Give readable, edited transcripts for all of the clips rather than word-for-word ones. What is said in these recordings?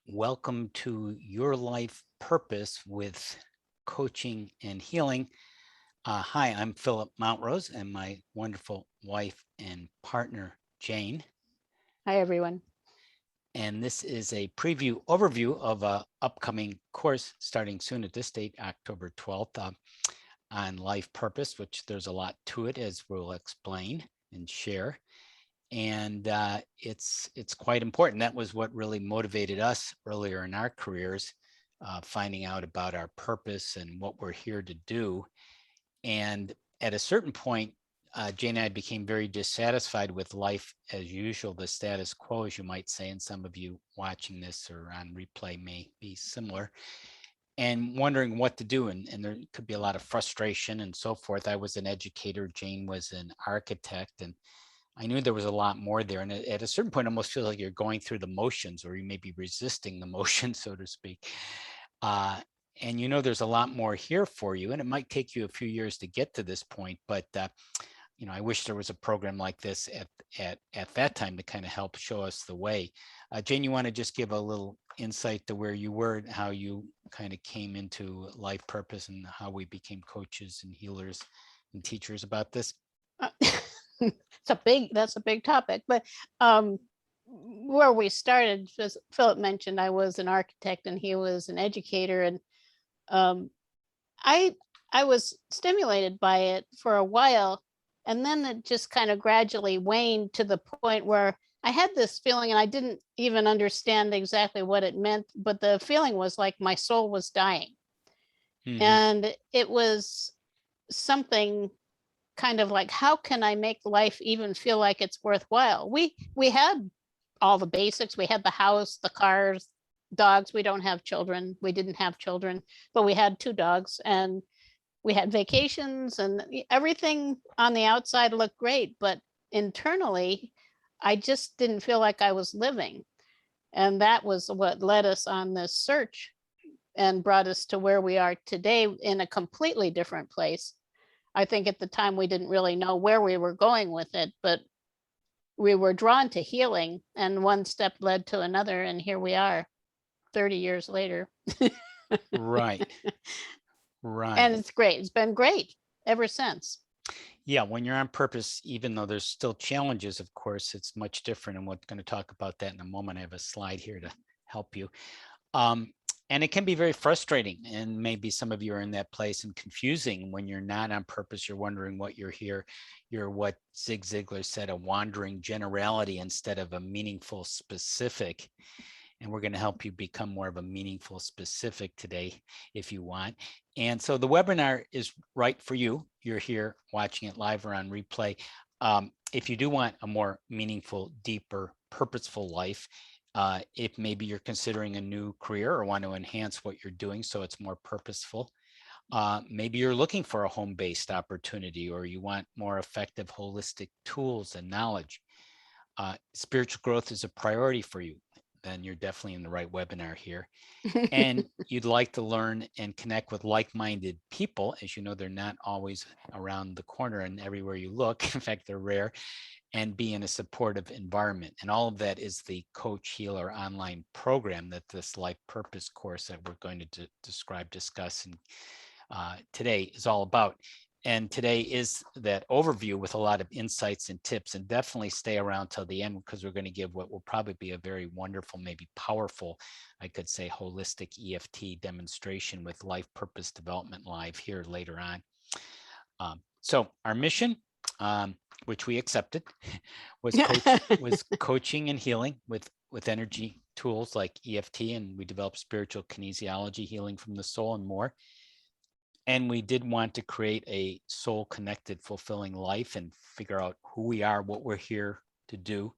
Welcome to Your Life Purpose with Coaching and Healing. Hi, I'm Philip Montrose and my wonderful wife and partner, Jane. Hi, everyone. And this is a preview overview of an upcoming course starting soon at this date, October 12th, on life purpose, which there's a lot to it, as we'll explain and share. And it's quite important. That was what really motivated us earlier in our careers, finding out about our purpose and what we're here to do. And at a certain point, Jane and I became very dissatisfied with life as usual, the status quo, as you might say, and some of you watching this or on replay may be similar, and wondering what to do. And there could be a lot of frustration and so forth. I was an educator, Jane was an architect, and I knew there was a lot more there. And at a certain point, it almost feels like you're going through the motions, or you may be resisting the motion, so to speak. And there's a lot more here for you. And it might take you a few years to get to this point. But, I wish there was a program like this at that time to kind of help show us the way. Jane, you want to just give a little insight to where you were and how you kind of came into life purpose and how we became coaches and healers and teachers about this? That's a big topic, but where we started, as Philip mentioned, I was an architect and he was an educator, and um, I I was stimulated by it for a while, and then it just kind of gradually waned to the point where I had this feeling, and I didn't even understand exactly what it meant, but the feeling was like my soul was dying, Mm-hmm. and it was something kind of like, how can I make life even feel like it's worthwhile? We had all the basics. We had the house, the cars, dogs. We don't have children. We didn't have children, but we had two dogs, and we had vacations, and everything on the outside looked great, but internally I just didn't feel like I was living. And that was what led us on this search and brought us to where we are today in a completely different place. I think at the time we didn't really know where we were going with it, but we were drawn to healing, and one step led to another, and here we are 30 years later. Right, And right. it's great. It's been great ever since. Yeah, when you're on purpose, even though there's still challenges, of course, it's much different. And we're going to talk about that in a moment. I have a slide here to help you. Um, and it can be very frustrating. And maybe some of you are in that place, and confusing when you're not on purpose. You're wondering what you're here. You're what Zig Ziglar said, a wandering generality instead of a meaningful specific. And we're going to help you become more of a meaningful specific today if you want. And so the webinar is right for you. You're here watching it live or on replay. If you do want a more meaningful, deeper, purposeful life, if maybe you're considering a new career or want to enhance what you're doing so it's more purposeful, maybe you're looking for a home-based opportunity, or you want more effective holistic tools and knowledge, spiritual growth is a priority for you, then you're definitely in the right webinar here. And you'd like to learn and connect with like-minded people. As you know, they're not always around the corner and everywhere you look. In fact, they're rare. And be in a supportive environment. And all of that is the Coach Healer online program that this life purpose course that we're going to describe, discuss, and today is all about. And today is that overview with a lot of insights and tips, and definitely stay around till the end, because we're going to give what will probably be a very wonderful, maybe powerful, I could say holistic EFT demonstration with Life Purpose Development Live here later on. So our mission, which we accepted, was coaching and healing with energy tools like EFT, and we developed spiritual kinesiology, healing from the soul, and more. And we did want to create a soul connected, fulfilling life and figure out who we are, what we're here to do.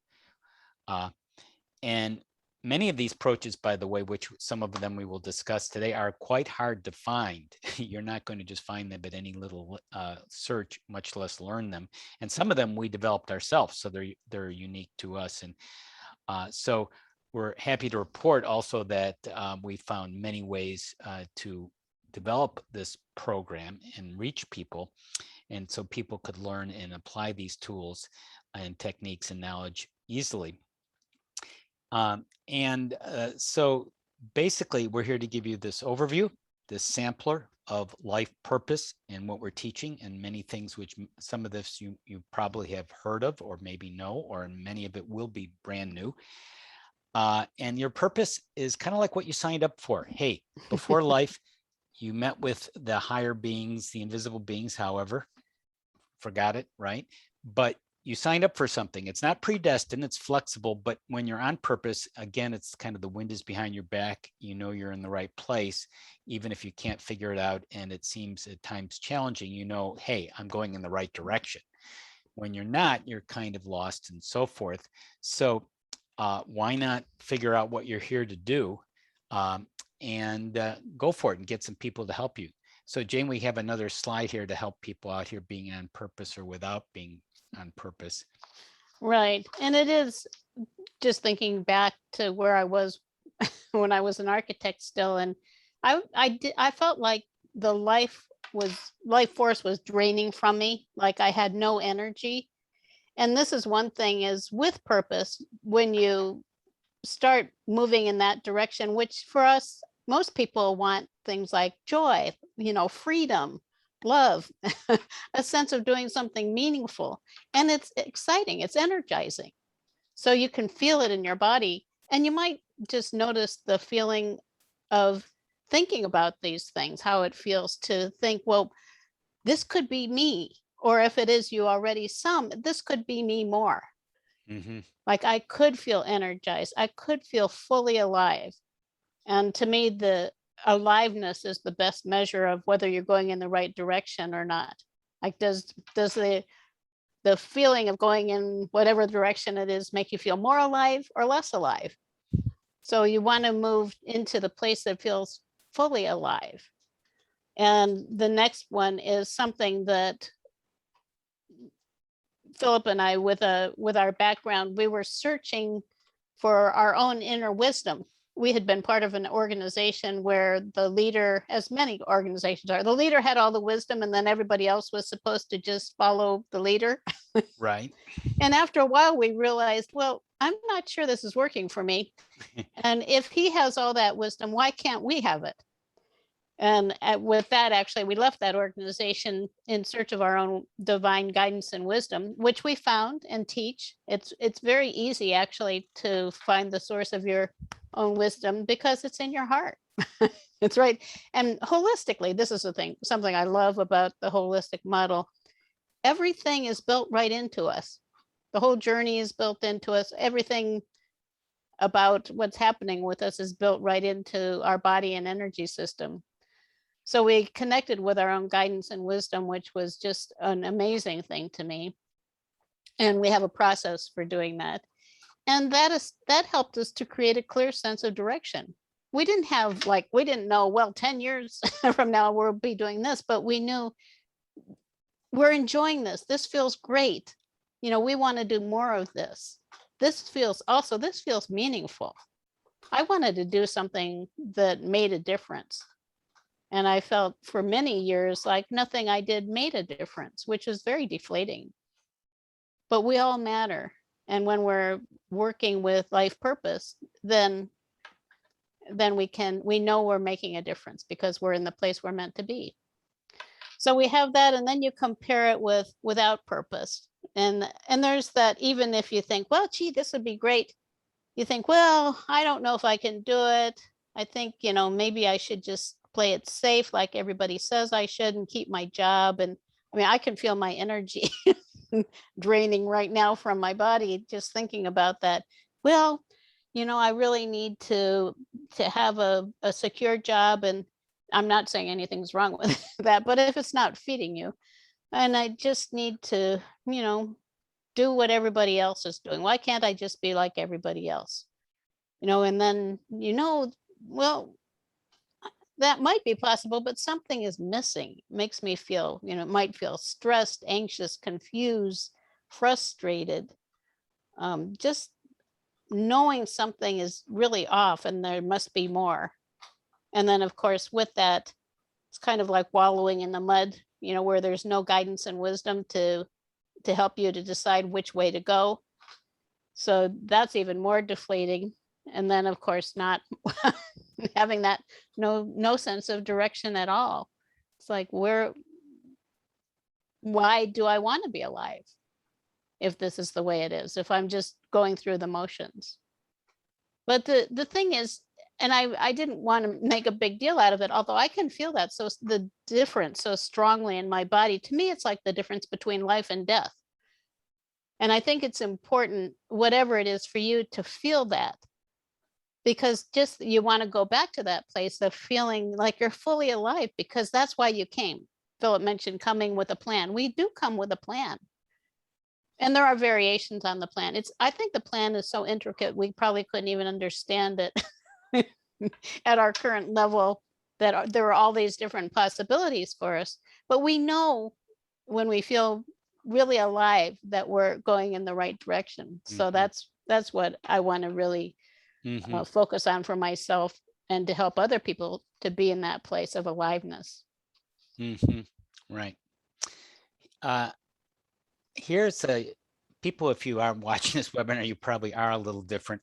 And many of these approaches, by the way, which some of them we will discuss today, are quite hard to find. You're not going to just find them at any little search, much less learn them. And some of them we developed ourselves, so they're unique to us. And so we're happy to report also that we found many ways to develop this program and reach people, and so people could learn and apply these tools and techniques and knowledge easily. So basically, we're here to give you this overview, this sampler of life purpose and what we're teaching, and many things which some of this you probably have heard of or maybe know, or many of it will be brand new. And your purpose is kind of like what you signed up for. Hey, before life, you met with the higher beings, the invisible beings, however, forgot it, right? But you signed up for something. It's not predestined, it's flexible, but when you're on purpose, again, it's kind of the wind is behind your back. You know you're in the right place, even if you can't figure it out and it seems at times challenging, you know, hey, I'm going in the right direction. When you're not, you're kind of lost and so forth. So why not figure out what you're here to do, and go for it and get some people to help you. So Jane, we have another slide here to help people out here being on purpose or without being on purpose. Right. And it is just thinking back to where I was when I was an architect still. And I felt like the life force was draining from me, like I had no energy. And this is one thing is with purpose, when you start moving in that direction, which for us, most people want things like joy, freedom, love, a sense of doing something meaningful. And it's exciting, it's energizing. So you can feel it in your body. And you might just notice the feeling of thinking about these things, how it feels to think, well, this could be me. Or if it is you already this could be me more. Mm-hmm. Like I could feel energized. I could feel fully alive. And to me, the aliveness is the best measure of whether you're going in the right direction or not. Like does the feeling of going in whatever direction it is make you feel more alive or less alive? So you want to move into the place that feels fully alive. And the next one is something that Philip and I, with our background, we were searching for our own inner wisdom. We had been part of an organization where the leader, as many organizations are, the leader had all the wisdom and then everybody else was supposed to just follow the leader. Right. And after a while, we realized, well, I'm not sure this is working for me. And if he has all that wisdom, why can't we have it? And with that, actually, we left that organization in search of our own divine guidance and wisdom, which we found and teach. It's very easy, actually, to find the source of your own wisdom because it's in your heart. It's right. And holistically, this is the thing, something I love about the holistic model. Everything is built right into us. The whole journey is built into us. Everything about what's happening with us is built right into our body and energy system. So we connected with our own guidance and wisdom, which was just an amazing thing to me. And we have a process for doing that. And that helped us to create a clear sense of direction. We didn't know, well, 10 years from now, we'll be doing this, but we knew we're enjoying this. This feels great. We want to do more of this. This feels meaningful. I wanted to do something that made a difference. And I felt for many years like nothing I did made a difference, which was very deflating. But we all matter. And when we're working with life purpose, then we know we're making a difference because we're in the place we're meant to be. So we have that, and then you compare it with without purpose. And there's that, even if you think, well, gee, this would be great. You think, well, I don't know if I can do it. I think, maybe I should just play it safe like everybody says I should and keep my job. And I mean, I can feel my energy draining right now from my body just thinking about that. Well, I really need to have a secure job, and I'm not saying anything's wrong with that, but if it's not feeding you, and I just need to, do what everybody else is doing. Why can't I just be like everybody else? And then, well, that might be possible, but something is missing. It makes me feel, might feel stressed, anxious, confused, frustrated. Just knowing something is really off and there must be more. And then, of course, with that, it's kind of like wallowing in the mud, where there's no guidance and wisdom to help you to decide which way to go. So that's even more deflating. And then, of course, not having that no sense of direction at all. It's like, why do I want to be alive if this is the way it is, if I'm just going through the motions? But the thing is, and I didn't want to make a big deal out of it, although I can feel that the difference so strongly in my body. To me, it's like the difference between life and death. And I think it's important, whatever it is for you, to feel that, because just you want to go back to that place of feeling like you're fully alive, because that's why you came. Philip mentioned coming with a plan. We do come with a plan. And there are variations on the plan. I think the plan is so intricate, we probably couldn't even understand it at our current level, that there are all these different possibilities for us. But we know when we feel really alive that we're going in the right direction. So that's what I want to really focus on for myself, and to help other people to be in that place of aliveness. Right. Here's people, if you are watching this webinar, you probably are a little different.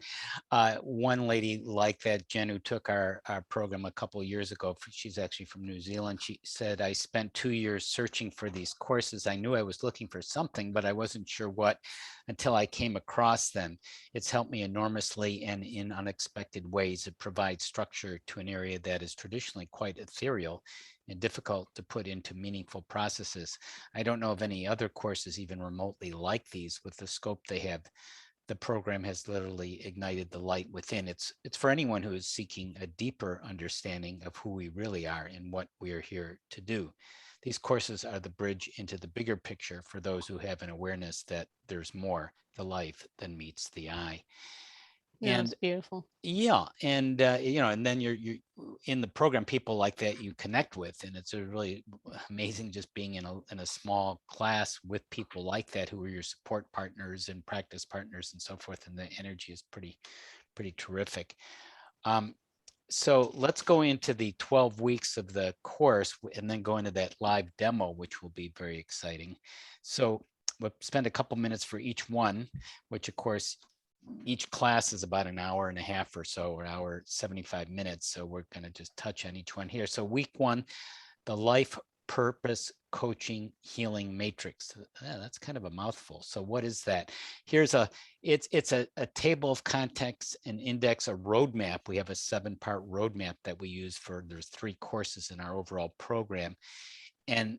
One lady like that, Jen, who took our program a couple of years ago, she's actually from New Zealand. She said, I spent 2 years searching for these courses. I knew I was looking for something, but I wasn't sure what until I came across them. It's helped me enormously, and in unexpected ways. It provides structure to an area that is traditionally quite ethereal and difficult to put into meaningful processes. I don't know of any other courses even remotely like these with the scope they have. The program has literally ignited the light within. It's for anyone who is seeking a deeper understanding of who we really are and what we are here to do. These courses are the bridge into the bigger picture for those who have an awareness that there's more to life than meets the eye. Yeah, it's beautiful. Yeah, and and then you're in the program, people like that you connect with, and it's a really amazing just being in a small class with people like that who are your support partners and practice partners and so forth, and the energy is pretty terrific. So let's go into the 12 weeks of the course and then go into that live demo, which will be very exciting. So we'll spend a couple minutes for each one, which of course each class is about an hour and a half or so, or hour 75 minutes. So we're going to just touch on each one here. So week 1, the life purpose coaching healing matrix. That's kind of a mouthful. So what is that? Here's it's a table of contents, an index, a roadmap. We have a 7-part roadmap that we use there's 3 courses in our overall program. And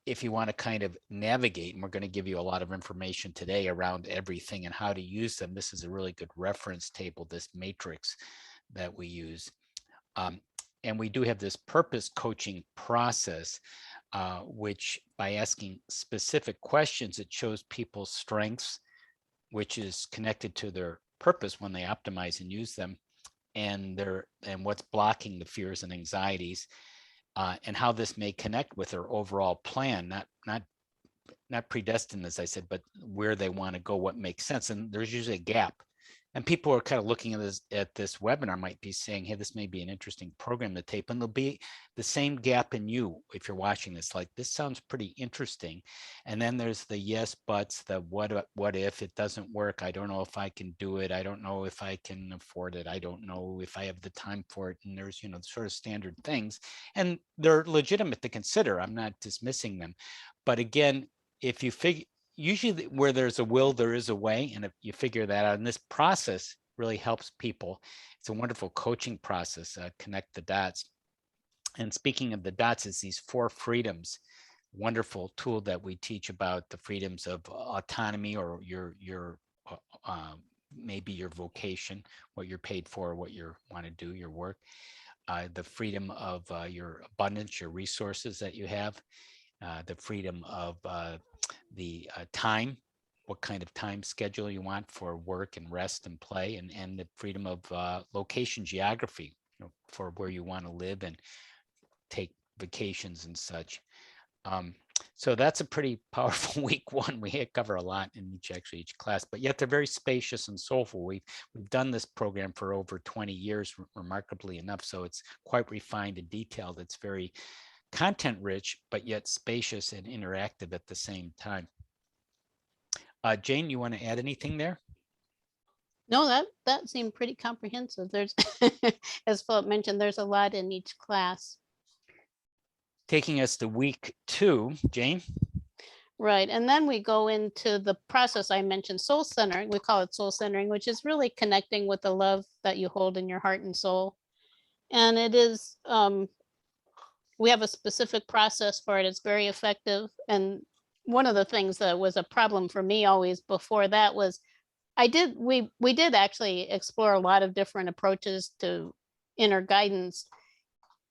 if you want to kind of navigate, and we're going to give you a lot of information today around everything and how to use them, this is a really good reference table, this matrix that we use. And we do have this purpose coaching process, which by asking specific questions, it shows people's strengths, which is connected to their purpose when they optimize and use them, and what's blocking the fears and anxieties. And how this may connect with their overall plan, not predestined, as I said, but where they want to go, what makes sense. And there's usually a gap. And people are kind of looking at this webinar, might be saying, hey, this may be an interesting program to tape. And there'll be the same gap in you if you're watching this, like, this sounds pretty interesting. And then there's the yes buts, the what if it doesn't work? I don't know if I can do it. I don't know if I can afford it. I don't know if I have the time for it. And there's, sort of standard things. And they're legitimate to consider. I'm not dismissing them. But again, if you figure, usually where there's a will, there is a way. And if you figure that out, and this process really helps people. It's a wonderful coaching process, connect the dots. And speaking of the dots, is these 4 freedoms, wonderful tool that we teach about the freedoms of autonomy, or your maybe your vocation, what you're paid for, what you want to do, your work, the freedom of your abundance, your resources that you have, the freedom of the time, what kind of time schedule you want for work and rest and play, and the freedom of location, geography, for where you want to live and take vacations and such. So that's a pretty powerful week 1. We cover a lot in each class, but yet they're very spacious and soulful. We've done this program for over 20 years, remarkably enough. So it's quite refined and detailed. It's very content rich, but yet spacious and interactive at the same time. Jane, you want to add anything there? No, that seemed pretty comprehensive. There's, as Philip mentioned, there's a lot in each class. Taking us to week 2, Jane. Right. And then we go into the process I mentioned, soul centering. We call it soul centering, which is really connecting with the love that you hold in your heart and soul. And it is, we have a specific process for it. It's very effective. And one of the things that was a problem for me always before that was we did actually explore a lot of different approaches to inner guidance,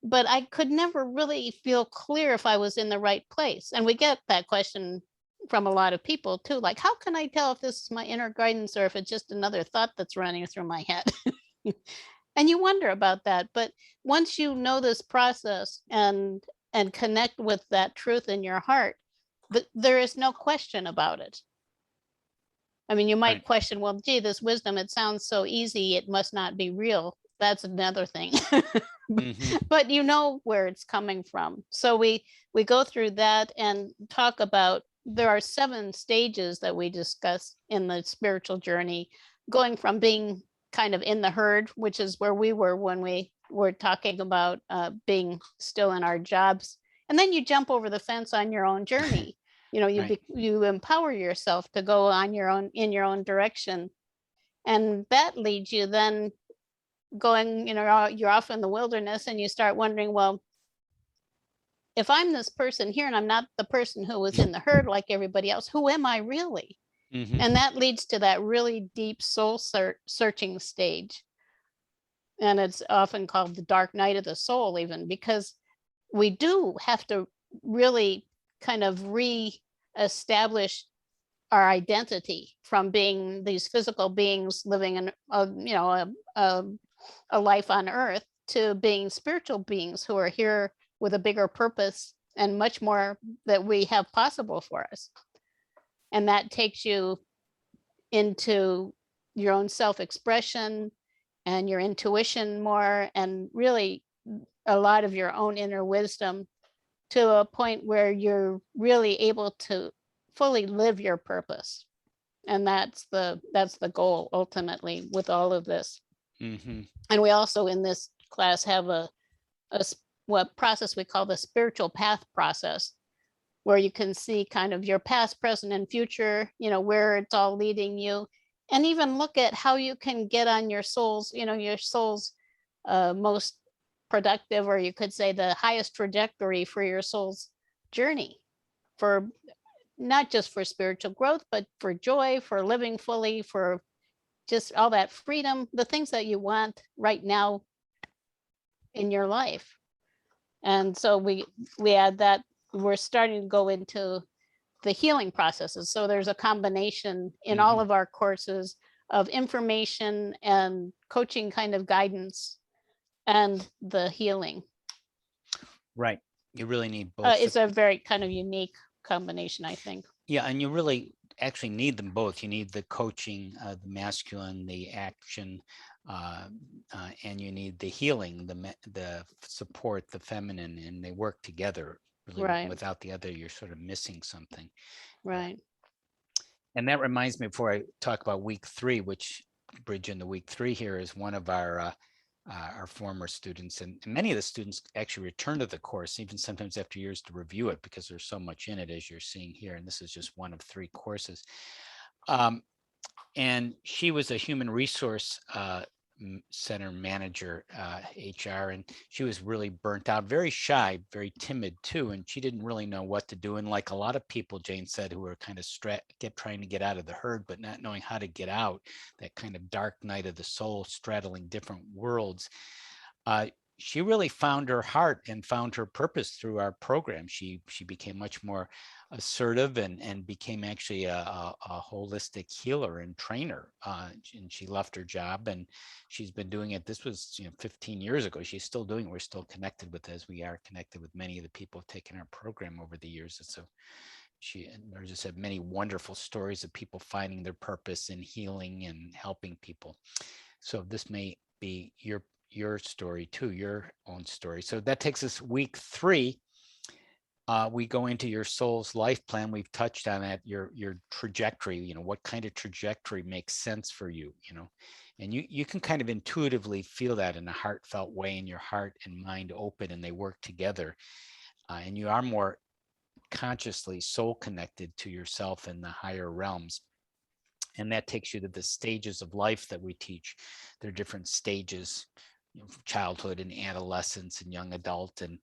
but I could never really feel clear if I was in the right place. And we get that question from a lot of people too, like, how can I tell if this is my inner guidance or if it's just another thought that's running through my head? And you wonder about that. But once you know this process and connect with that truth in your heart, there is no question about it. I mean, you might Right. question, well, gee, this wisdom, it sounds so easy, it must not be real. That's another thing. Mhm. But you know where it's coming from. So we go through that and talk about, there are 7 stages that we discuss in the spiritual journey, going from being kind of in the herd, which is where we were when we were talking about being still in our jobs. And then you jump over the fence on your own journey. You know, Right. you empower yourself to go on your own, in your own direction. And that leads you then going, you know, you're off in the wilderness and you start wondering, well, if I'm this person here and I'm not the person who was in the herd like everybody else, who am I really? Mhm. And that leads to that really deep soul searching stage. And it's often called the dark night of the soul, even because we do have to really kind of re-establish our identity from being these physical beings living in you know a life on earth to being spiritual beings who are here with a bigger purpose and much more that we have possible for us. And that takes you into your own self-expression and your intuition more, and really a lot of your own inner wisdom, to a point where you're really able to fully live your purpose. And that's the goal ultimately with all of this. Mhm. And we also in this class have a what process we call the spiritual path process, where you can see kind of your past, present, and future, you know, where it's all leading you, and even look at how you can get on your soul's, you know, your soul's most productive, or you could say the highest trajectory for your soul's journey, for not just for spiritual growth, but for joy, for living fully, for just all that freedom, the things that you want right now in your life. And so we add that. We're starting to go into the healing processes. So there's a combination in all Mhm. of our courses of information and coaching kind of guidance and the healing. Right. You really need both. It's a very kind of unique combination, I think. Yeah, and you really actually need them both. You need the coaching, the masculine, the action, uh, and you need the healing, the support, the feminine, and they work together. Really, Right, without the other, you're sort of missing something. right. And that reminds me, before I talk about week 3, which bridge into week 3 here, is one of our former students, and many of the students actually return to the course, even sometimes after years, to review it because there's so much in it, as you're seeing here. And this is just one of 3 courses. And she was a human resource center manager, HR, and she was really burnt out, very shy, very timid too, and she didn't really know what to do. And like a lot of people, Jane said, who were kind of kept trying to get out of the herd, but not knowing how to get out, that kind of dark night of the soul, straddling different worlds. Uh, she really found her heart and found her purpose through our program. She became much more assertive and became actually a holistic healer and trainer. And she left her job and she's been doing it. This was 15 years ago. She's still doing it. We're still connected with, as we are connected with many of the people who've taken our program over the years. And so she, as I said, many wonderful stories of people finding their purpose in healing and helping people. So this may be your story too, your own story. So that takes us week 3. We go into your soul's life plan. We've touched on that, your trajectory, what kind of trajectory makes sense for you, and you can kind of intuitively feel that in a heartfelt way, and your heart and mind open and they work together. And you are more consciously soul connected to yourself in the higher realms. And that takes you to the stages of life that we teach. There are different stages, childhood and adolescence and young adult, and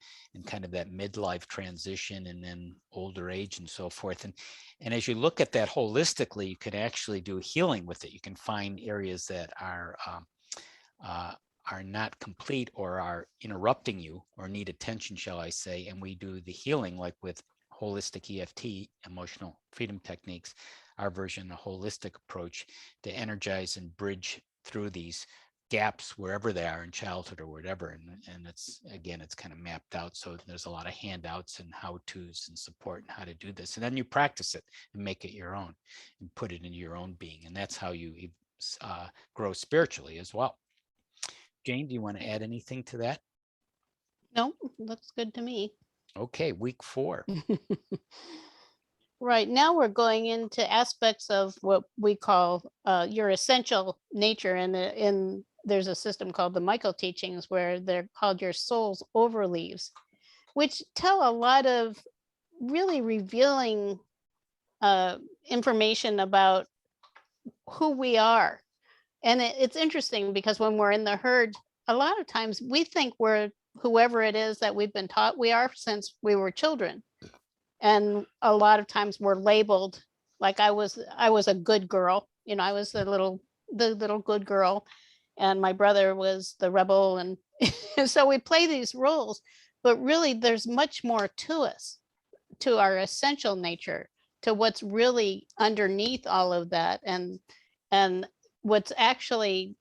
kind of that midlife transition, and then older age and so forth. And as you look at that holistically, you can actually do healing with it. You can find areas that are not complete or are interrupting you or need attention, shall I say, and we do the healing, like with holistic EFT, emotional freedom techniques, our version, a holistic approach to energize and bridge through these gaps wherever they are in childhood or whatever. And it's, again, it's kind of mapped out. So there's a lot of handouts and how-tos and support and how to do this. And then you practice it and make it your own and put it into your own being. And that's how you grow spiritually as well. Jane, do you want to add anything to that? No, looks good to me. Okay, week 4. Right now we're going into aspects of what we call your essential nature, and there's a system called the Michael teachings where they're called your soul's overleaves, which tell a lot of really revealing information about who we are. And it's interesting because when we're in the herd, a lot of times we think we're whoever it is that we've been taught we are since we were children. And a lot of times we're labeled, like I was a good girl, I was the little good girl, and my brother was the rebel, and so we play these roles, but really there's much more to us, to our essential nature, to what's really underneath all of that, and what's actually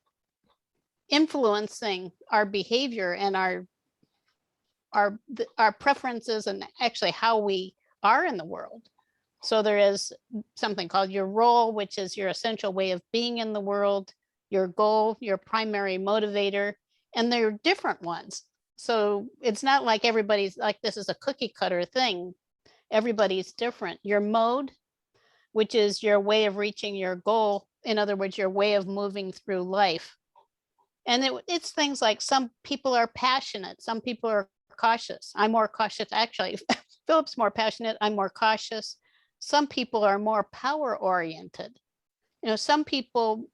influencing our behavior and our preferences, and actually how we are in the world. So there is something called your role, which is your essential way of being in the world, your goal, your primary motivator, and they're different ones. So it's not like everybody's like this is a cookie cutter thing. Everybody's different. Your mode, which is your way of reaching your goal, in other words, your way of moving through life. And it's things like some people are passionate, some people are cautious. I'm more cautious, actually. Philip's more passionate, I'm more cautious. Some people are more power oriented. Some people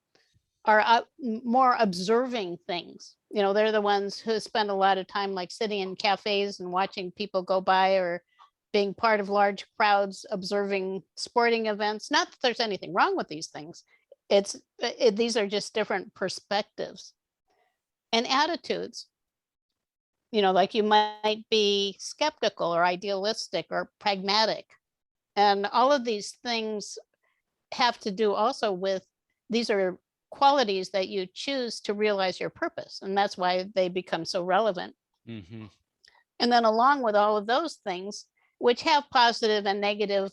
are more observing things. They're the ones who spend a lot of time like sitting in cafes and watching people go by, or being part of large crowds observing sporting events. Not that there's anything wrong with these things. These are just different perspectives and attitudes. Like you might be skeptical or idealistic or pragmatic. And all of these things have to do also with, these are qualities that you choose to realize your purpose. And that's why they become so relevant. Mm-hmm. And then along with all of those things, which have positive and negative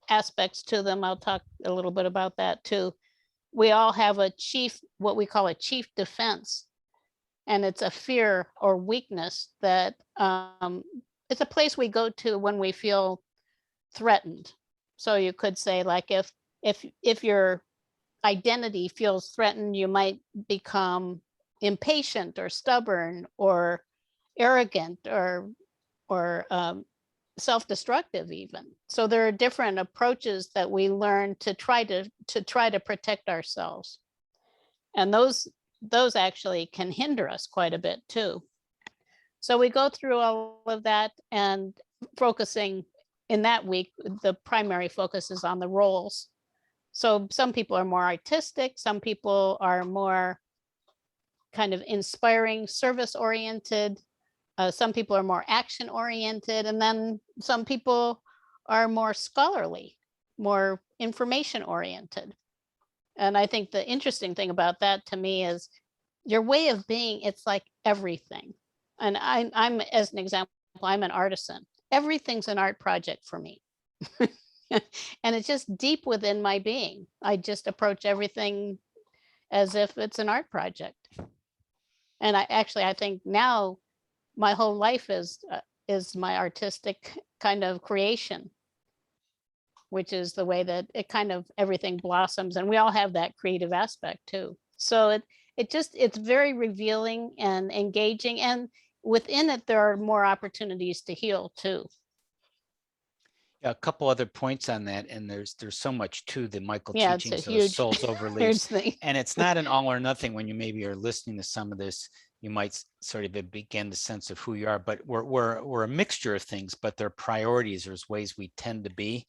aspects to them, I'll talk a little bit about that too. We all have what we call a chief defense. And it's a fear or weakness that it's a place we go to when we feel threatened. So you could say, like, if your identity feels threatened, you might become impatient or stubborn or arrogant or self-destructive even. So there are different approaches that we learn to try to protect ourselves. And those actually can hinder us quite a bit too. So we go through all of that, and focusing in that week, the primary focus is on the roles. So some people are more artistic, some people are more kind of inspiring, service oriented, some people are more action oriented, and then some people are more scholarly, more information oriented. And I think the interesting thing about that to me is your way of being, it's like everything. And I'm, as an example, I'm an artisan. Everything's an art project for me. And it's just deep within my being. I just approach everything as if it's an art project. And I think now my whole life is my artistic kind of creation, which is the way that it kind of everything blossoms, and we all have that creative aspect too. So it's very revealing and engaging, and within it there are more opportunities to heal too. Yeah, a couple other points on that, and there's so much to the Michael Yeah, it's a teachings of the huge soul's overleaves, huge thing. and it's not an all or nothing. When you maybe are listening to some of this, you might sort of begin the sense of who you are, but we're a mixture of things, but their priorities, there's ways we tend to be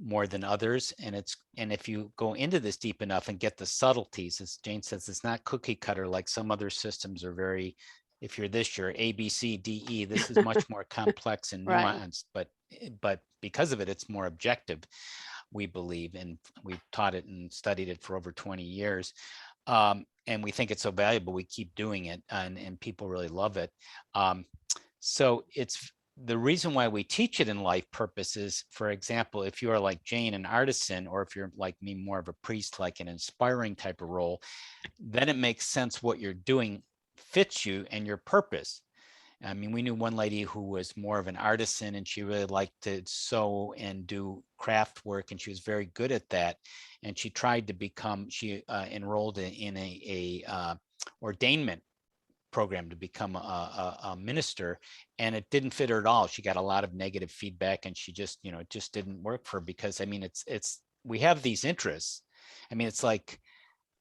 more than others, and if you go into this deep enough and get the subtleties, as Jane says, it's not cookie cutter like some other systems are very, if you're this, you're A, B, C, D, E. This is much more complex and Right. nuanced, but because of it, it's more objective, we believe, and we've taught it and studied it for over 20 years. And we think it's so valuable, we keep doing it, and people really love it. So it's the reason why we teach it in life purpose is, for example, if you are like Jane, an artisan, or if you're like me, more of a priest, like an inspiring type of role, then it makes sense what you're doing fits you and your purpose. I mean, we knew one lady who was more of an artisan, and she really liked to sew and do craft work, and she was very good at that. And she tried to become, she enrolled in a ordainment program to become a minister, and it didn't fit her at all. She got a lot of negative feedback, and she just, it just didn't work for her, because I mean, we have these interests. I mean, it's like,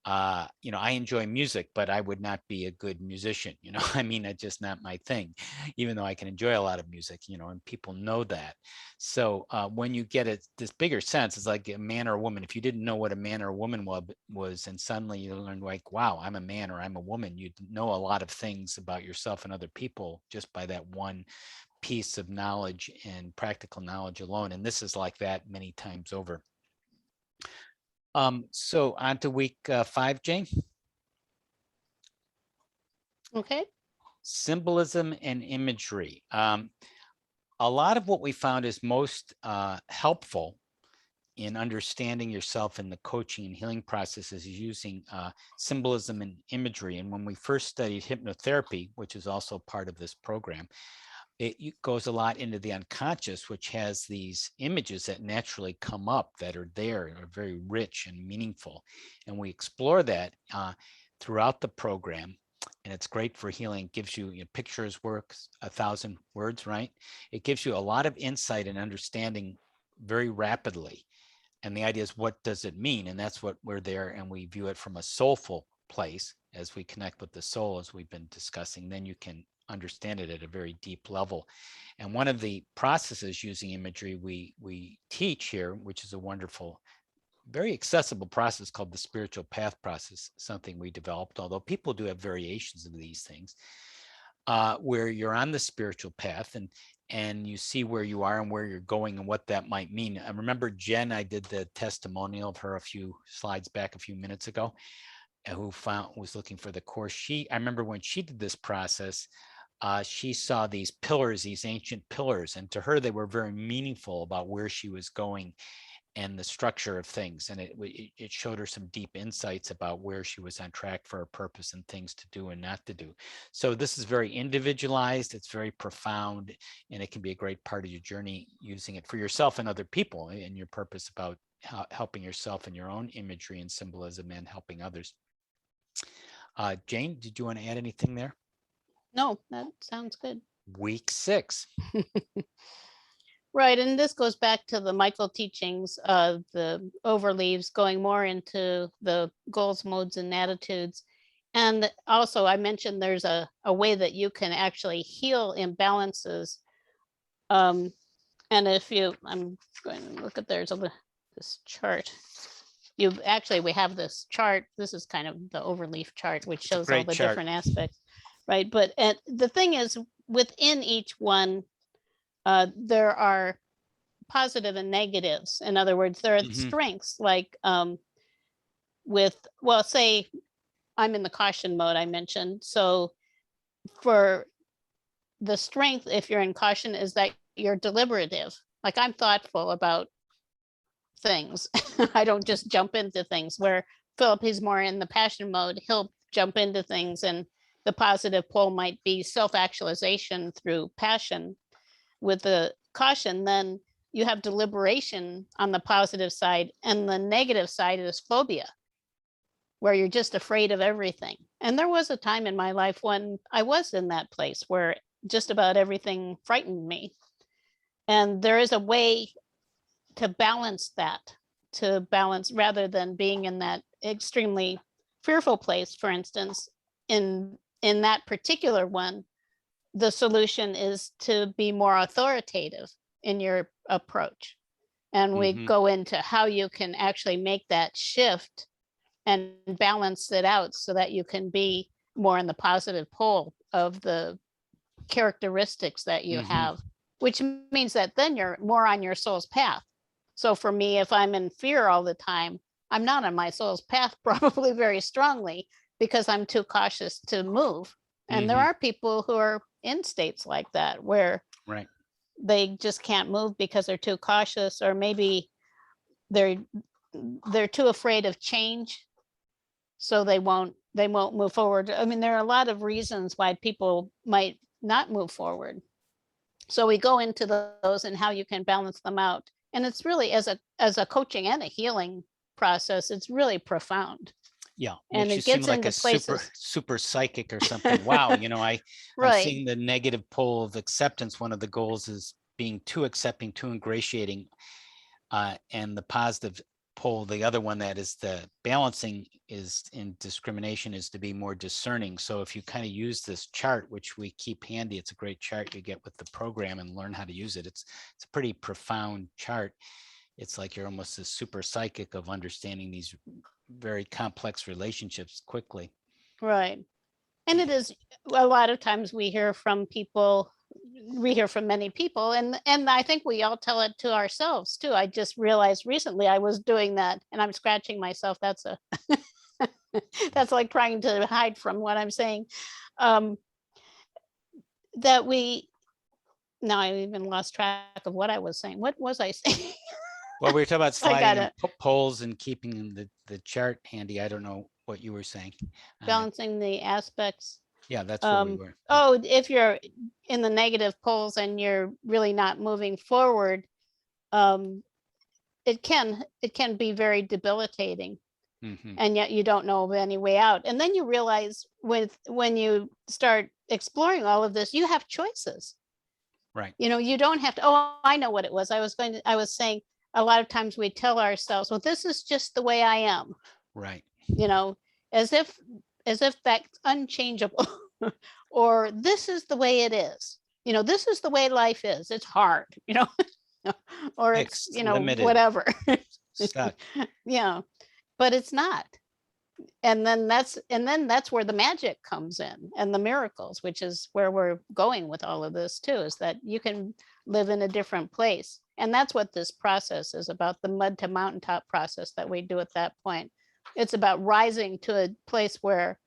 I enjoy music, but I would not be a good musician. I mean, it's just not my thing, even though I can enjoy a lot of music, and people know that. So when you get it, this bigger sense, it's like a man or a woman. If you didn't know what a man or a woman was, and suddenly you learn, like, wow, I'm a man or I'm a woman, you'd know a lot of things about yourself and other people just by that one piece of knowledge and practical knowledge alone. And this is like that many times over. So on to week 5, Jane. Okay. Symbolism and imagery. A lot of what we found is most helpful in understanding yourself in the coaching and healing processes is using symbolism and imagery. And when we first studied hypnotherapy, which is also part of this program, it goes a lot into the unconscious, which has these images that naturally come up that are there and are very rich and meaningful. And we explore that throughout the program. And it's great for healing. It gives you, pictures work 1,000 words, right? It gives you a lot of insight and understanding very rapidly. And the idea is, what does it mean? And that's what we're there. And we view it from a soulful place as we connect with the soul, as we've been discussing. Then you can understand it at a very deep level. And one of the processes using imagery we teach here, which is a wonderful, very accessible process called the spiritual path process, something we developed, although people do have variations of these things, where you're on the spiritual path and you see where you are and where you're going and what that might mean. I remember Jen, I did the testimonial of her a few slides back a few minutes ago, who was looking for the course. I remember when she did this process, she saw these pillars, these ancient pillars, and to her they were very meaningful about where she was going and the structure of things. And it showed her some deep insights about where she was on track for her purpose and things to do and not to do. So this is very individualized, it's very profound, and it can be a great part of your journey using it for yourself and other people, and your purpose about helping yourself in your own imagery and symbolism and helping others. Jane, did you want to add anything there? No, that sounds good. Week 6. Right, and this goes back to the Michael teachings of the overleaves, going more into the goals, modes, and attitudes. And also, I mentioned there's a way that you can actually heal imbalances. And if you, I'm going to look at this chart. We have this chart. This is kind of the overleaf chart, which shows all the different aspects, right? But the thing is, within each one, there are positive and negatives. In other words, there are strengths, like say I'm in the caution mode I mentioned. So for the strength, if you're in caution, is that you're deliberative. Like, I'm thoughtful about things. I don't just jump into things. Where Philip, he's more in the passion mode, he'll jump into things, and the positive pole might be self-actualization through passion. With the caution, then you have deliberation on the positive side, and the negative side is phobia, where you're just afraid of everything. And there was a time in my life when I was in that place where just about everything frightened me. And there is a way to balance that, to balance rather than being in that extremely fearful place. For instance, in that particular one, the solution is to be more authoritative in your approach. And we go into how you can actually make that shift and balance it out so that you can be more in the positive pole of the characteristics that you have, which means that then you're more on your soul's path. So for me, if I'm in fear all the time, I'm not on my soul's path probably very strongly because I'm too cautious to move. And there are people who are in states like that where Right. they just can't move because they're too cautious, or maybe they're too afraid of change, so they won't move forward. I mean, there are a lot of reasons why people might not move forward. So we go into those and how you can balance them out. And it's really, as a coaching and a healing process, it's really profound. Yeah, And makes you it seem gets like a into places. super psychic or something. Wow, I'm Right. seeing the negative pole of acceptance. One of the goals is being too accepting, too ingratiating, and the positive pole, the other one that is the balancing is in discrimination, is to be more discerning. So if you kind of use this chart, which we keep handy, it's a great chart you get with the program and learn how to use it. It's a pretty profound chart. It's like you're almost a super psychic of understanding these very complex relationships quickly. Right. And it is, a lot of times we hear from many people, and I think we all tell it to ourselves too. I just realized recently I was doing that, and I'm scratching myself. That's a that's like trying to hide from what I'm saying. That we Now I even lost track of what I was saying. What was I saying? Well, we were talking about I got sliding it. polls and keeping the chart handy. I don't know what you were saying. Balancing the aspects. Yeah, that's where we were. Oh, if you're in the negative poles and you're really not moving forward, it can be very debilitating. And yet you don't know of any way out. And then you realize when you start exploring all of this, you have choices. Right. You don't have to, oh, I know what it was. I was saying a lot of times we tell ourselves, well, this is just the way I am. Right. As if that's unchangeable. Or this is the way it is. This is the way life is. It's hard, or it's, limited, whatever. stuck. Yeah, but it's not. And then that's where the magic comes in, and the miracles, which is where we're going with all of this too, is that you can live in a different place. And that's what this process is about, the mud to mountaintop process that we do at that point. It's about rising to a place where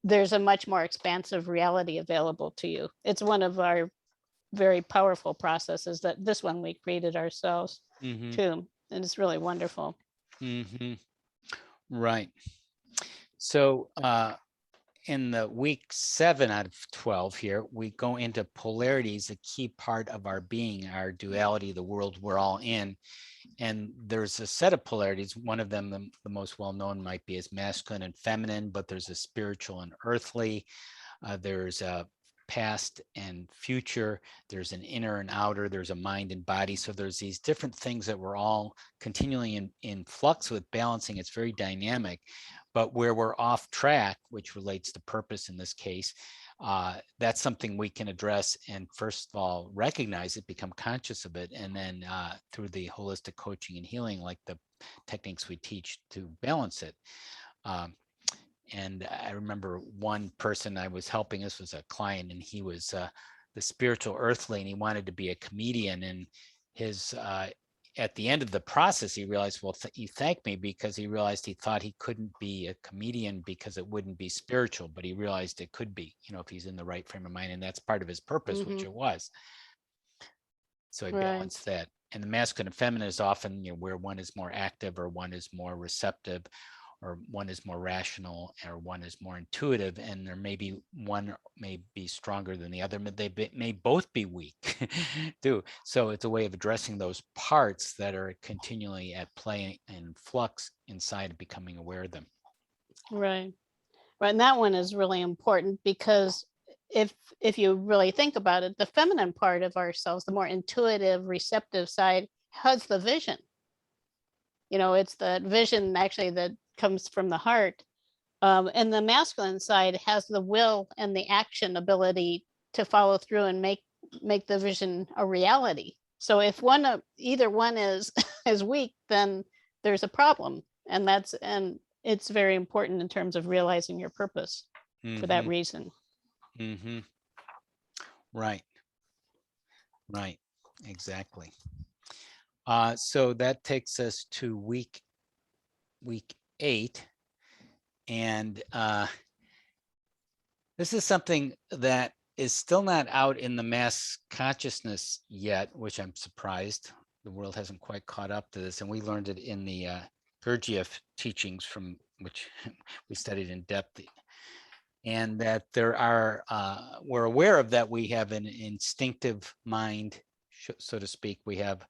there's a much more expansive reality available to you. It's one of our very powerful processes, that this one we created ourselves too. And it's really wonderful. Right. So in the week 7 out of 12 here, we go into polarities, a key part of our being, our duality, the world we're all in. And there's a set of polarities. One of them, the most well-known, might be as masculine and feminine, but there's a spiritual and earthly. There's a past and future. There's an inner and outer. There's a mind and body. So there's these different things that we're all continually in flux with, balancing. It's very dynamic. But where we're off track, which relates to purpose in this case, that's something we can address and first of all recognize it, become conscious of it, and then through the holistic coaching and healing, like the techniques we teach, to balance it. And I remember one person I was helping, this was a client, and he was the spiritual earthly, and he wanted to be a comedian. And his at the end of the process, he realized, well, he thanked me, because he realized he thought he couldn't be a comedian because it wouldn't be spiritual, but he realized it could be, if he's in the right frame of mind, and that's part of his purpose, which it was. So he balanced that. And the masculine and feminine is often, where one is more active or one is more receptive, or one is more rational, or one is more intuitive, and there may be one may be stronger than the other, but may both be weak too. So it's a way of addressing those parts that are continually at play and flux inside and becoming aware of them. Right. Right. And that one is really important because if you really think about it, the feminine part of ourselves, the more intuitive, receptive side, has the vision. It's the vision actually that comes from the heart. And the masculine side has the will and the action ability to follow through and make the vision a reality. So if either one is is weak, then there's a problem, and it's very important in terms of realizing your purpose for that reason. Right. Right. Exactly. So that takes us to week 8. And this is something that is still not out in the mass consciousness yet, which I'm surprised. The world hasn't quite caught up to this. And we learned it in the Gurdjieff teachings, from which we studied in depth. And that there are, we're aware of that we have an instinctive mind, so to speak. We have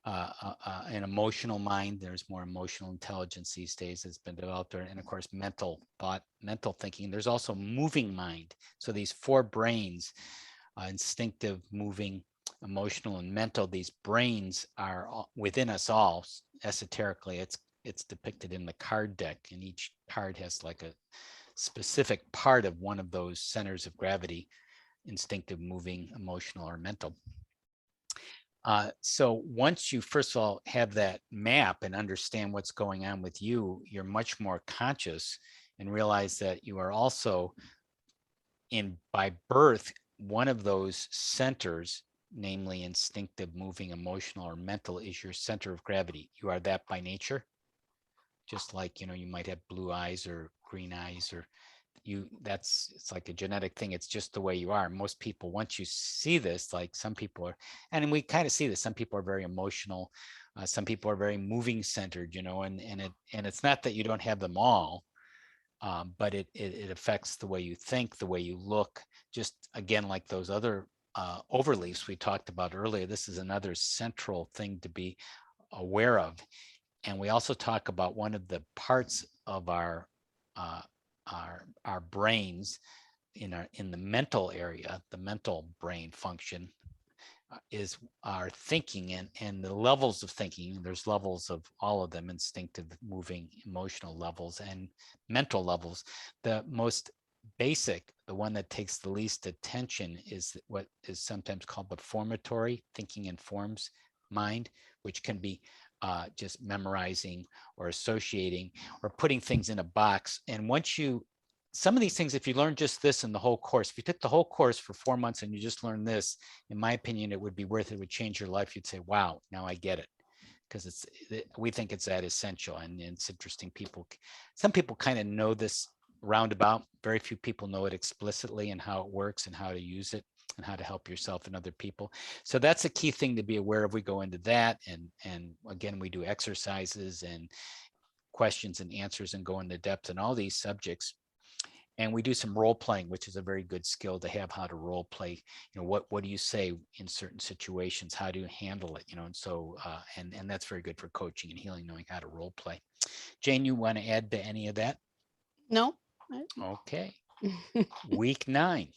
an emotional mind. There's more emotional intelligence these days that's been developed, and of course mental thought, mental thinking. There's also moving mind. So these 4 brains, instinctive, moving, emotional, and mental, these brains are within us all. Esoterically, it's depicted in the card deck, and each card has like a specific part of one of those centers of gravity: instinctive, moving, emotional, or mental. So once you first of all have that map and understand what's going on with you, you're much more conscious and realize that you are also by birth, one of those centers, namely instinctive, moving, emotional, or mental, is your center of gravity. You are that by nature. Just like, you might have blue eyes or green eyes, or it's like a genetic thing. It's just the way you are. Most people, once you see this, like some people are, and we kind of see this, some people are very emotional, some people are very moving centered, and it's not that you don't have them all, but it affects the way you think, the way you look. Just again, like those other overleafs we talked about earlier, this is another central thing to be aware of. And we also talk about one of the parts of our brains in the mental area, the mental brain function, is our thinking, and the levels of thinking. There's levels of all of them: instinctive, moving, emotional levels, and mental levels. The most basic, the one that takes the least attention, is what is sometimes called the formatory thinking and forms mind, which can be just memorizing or associating or putting things in a box. And some of these things, if you learn just this in the whole course, if you took the whole course for 4 months and you just learned this, in my opinion, it would be worth it. It would change your life. You'd say, wow, now I get it. Because we think it's that essential. And it's interesting. Some people kind of know this roundabout. Very few people know it explicitly, and how it works and how to use it and how to help yourself and other people. So that's a key thing to be aware of. We go into that, and again, we do exercises and questions and answers and go into depth in all these subjects. And we do some role playing, which is a very good skill to have, how to role play. What do you say in certain situations? How do you handle it? And so and that's very good for coaching and healing, knowing how to role play. Jane, you want to add to any of that? No. Okay. Week 9.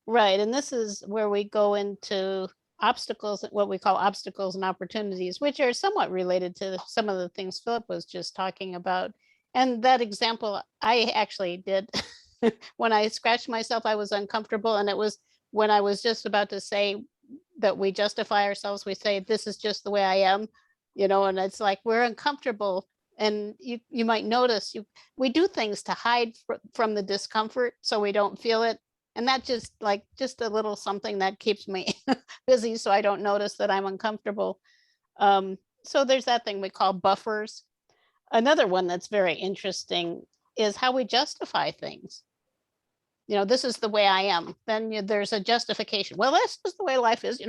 Right. And this is where we go into obstacles, what we call obstacles and opportunities, which are somewhat related to some of the things Philip was just talking about. And that example I actually did when I scratched myself, I was uncomfortable. And it was when I was just about to say that we justify ourselves, we say, this is just the way I am, and it's like we're uncomfortable. And you might notice we do things to hide from the discomfort so we don't feel it. And that just a little something that keeps me busy so I don't notice that I'm uncomfortable. So there's that thing we call buffers. Another one that's very interesting is how we justify things. This is the way I am. Then there's a justification. Well, this is the way life is,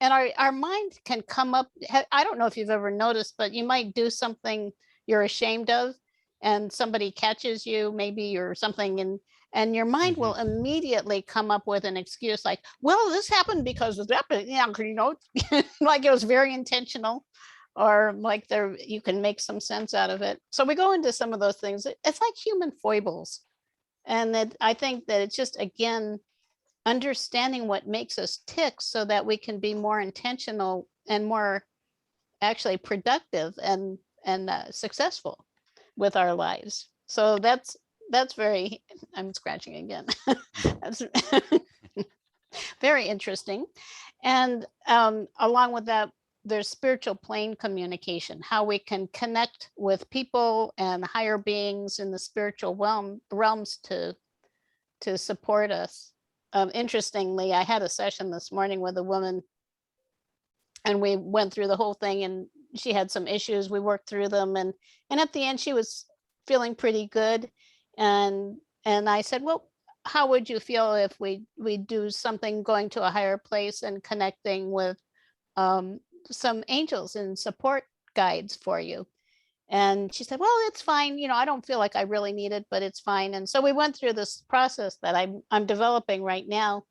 and our mind can come up. I don't know if you've ever noticed, but you might do something you're ashamed of, and somebody catches you, maybe, or something, and your mind will immediately come up with an excuse like, well, this happened because of that, like it was very intentional, or like you can make some sense out of it. So we go into some of those things. It's like human foibles. And that I think that it's just, again, understanding what makes us tick so that we can be more intentional and more actually productive and successful with our lives. So that's very, I'm scratching again. That's very interesting. And along with that, there's spiritual plane communication, how we can connect with people and higher beings in the spiritual realms to support us. Interestingly, I had a session this morning with a woman, and we went through the whole thing, and she had some issues. We worked through them, and at the end she was feeling pretty good. And I said, well, how would you feel if we do something going to a higher place and connecting with some angels and support guides for you? And she said, well, it's fine. I don't feel like I really need it, but it's fine. And so we went through this process that I'm developing right now,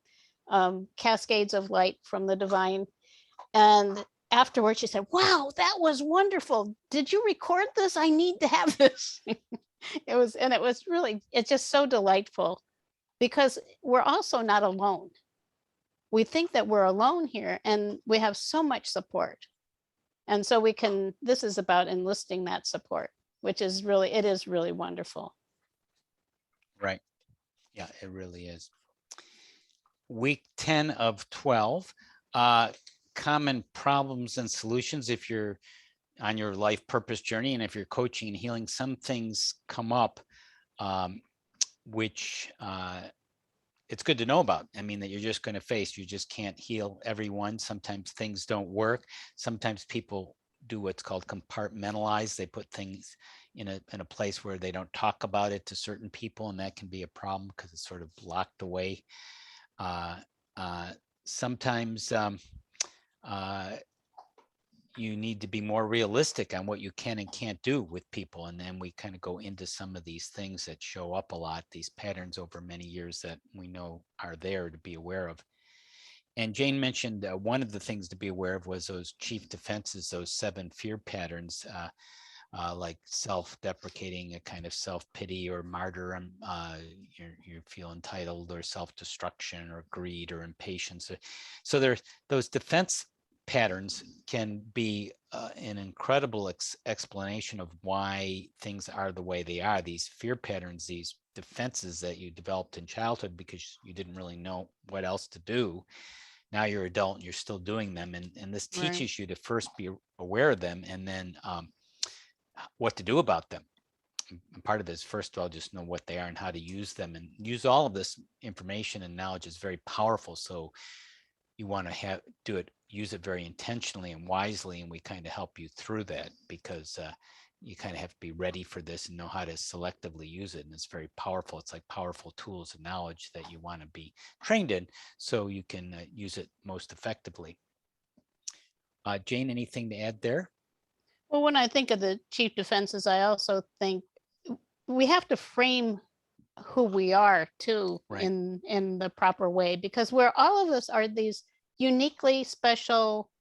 cascades of light from the divine. And afterwards she said, wow, that was wonderful. Did you record this? I need to have this. It's just so delightful, because we're also not alone. We think that we're alone here, and we have so much support. And so this is about enlisting that support, which is really wonderful. Right. Yeah, it really is. Week 10 of 12, common problems and solutions. If you're on your life purpose journey, and if you're coaching and healing, some things come up, which it's good to know about. I mean, that you're just going to face. You just can't heal everyone. Sometimes things don't work. Sometimes people do what's called compartmentalize. They put things in a place where they don't talk about it to certain people, and that can be a problem because it's sort of locked away. Sometimes you need to be more realistic on what you can and can't do with people. And then we kind of go into some of these things that show up a lot, these patterns over many years that we know are there to be aware of. And Jane mentioned one of the things to be aware of was those chief defenses, those 7 fear patterns, like self-deprecating, a kind of self-pity or martyrdom. You feel entitled, or self-destruction, or greed, or impatience. So there's those defense patterns can be an incredible explanation of why things are the way they are. These fear patterns, these defenses that you developed in childhood because you didn't really know what else to do. Now you're adult and you're still doing them. And this teaches you to first be aware of them, and then what to do about them. And part of this, first of all, just know what they are and how to use them, and use all of this information and knowledge is very powerful. So you want to use it very intentionally and wisely, and we kind of help you through that, because you kind of have to be ready for this and know how to selectively use it. And it's very powerful. It's like powerful tools of knowledge that you want to be trained in so you can use it most effectively. Jane, anything to add there? Well, when I think of the chief defenses, I also think we have to frame who we are too, Right. in the proper way, because all of us are these uniquely special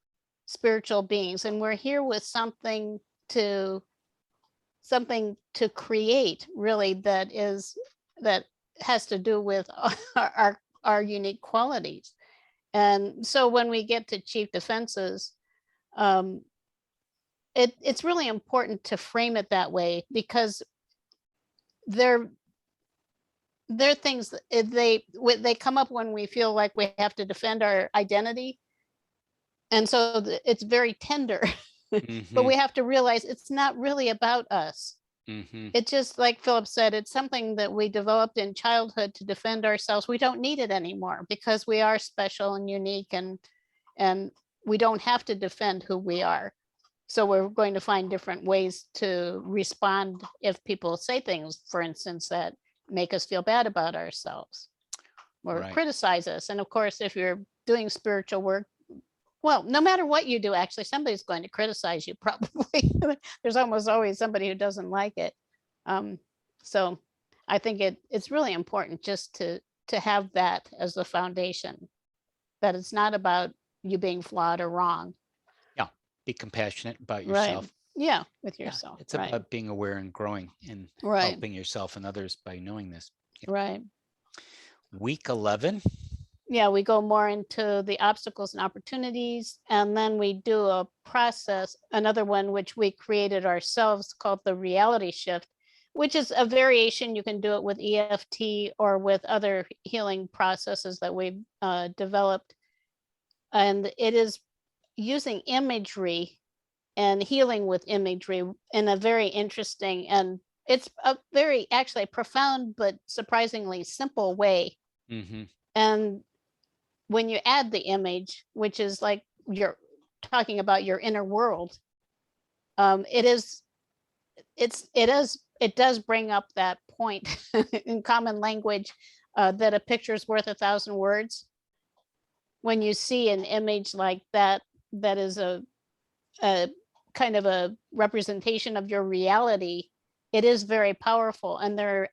spiritual beings, and we're here with something to create, really, that has to do with our unique qualities. And so when we get to chief defenses, it's really important to frame it that way, because they're things that they come up when we feel like we have to defend our identity. And so it's very tender. But we have to realize it's not really about us. It's just like Philip said, it's something that we developed in childhood to defend ourselves. We don't need it anymore, because we are special and unique, and we don't have to defend who we are. So we're going to find different ways to respond if people say things, for instance, that make us feel bad about ourselves or criticize us. And of course, if you're doing spiritual work, Well, no matter what you do, actually, somebody's going to criticize you probably. There's almost always somebody who doesn't like it. So I think it's really important just to have that as the foundation, that it's not about you being flawed or wrong. Yeah, be compassionate about Right. yourself. Yeah, with Yeah, yourself. it's Right. about being aware and growing and Right. helping yourself and others by knowing this. Yeah. Right. Week 11. Yeah, we go more into the obstacles and opportunities, and then we do a process, another one which we created ourselves called the reality shift, which is a variation. You can do it with EFT or with other healing processes that we've developed. And it is using imagery and healing with imagery in a very interesting, and it's a very actually profound but surprisingly simple way. Mm-hmm. And when you add the image, which is like you're talking about your inner world, it is, it does bring up that point in common language, that a picture is worth 1,000 words. When you see an image like that, that is a kind of a representation of your reality, it is very powerful, and there are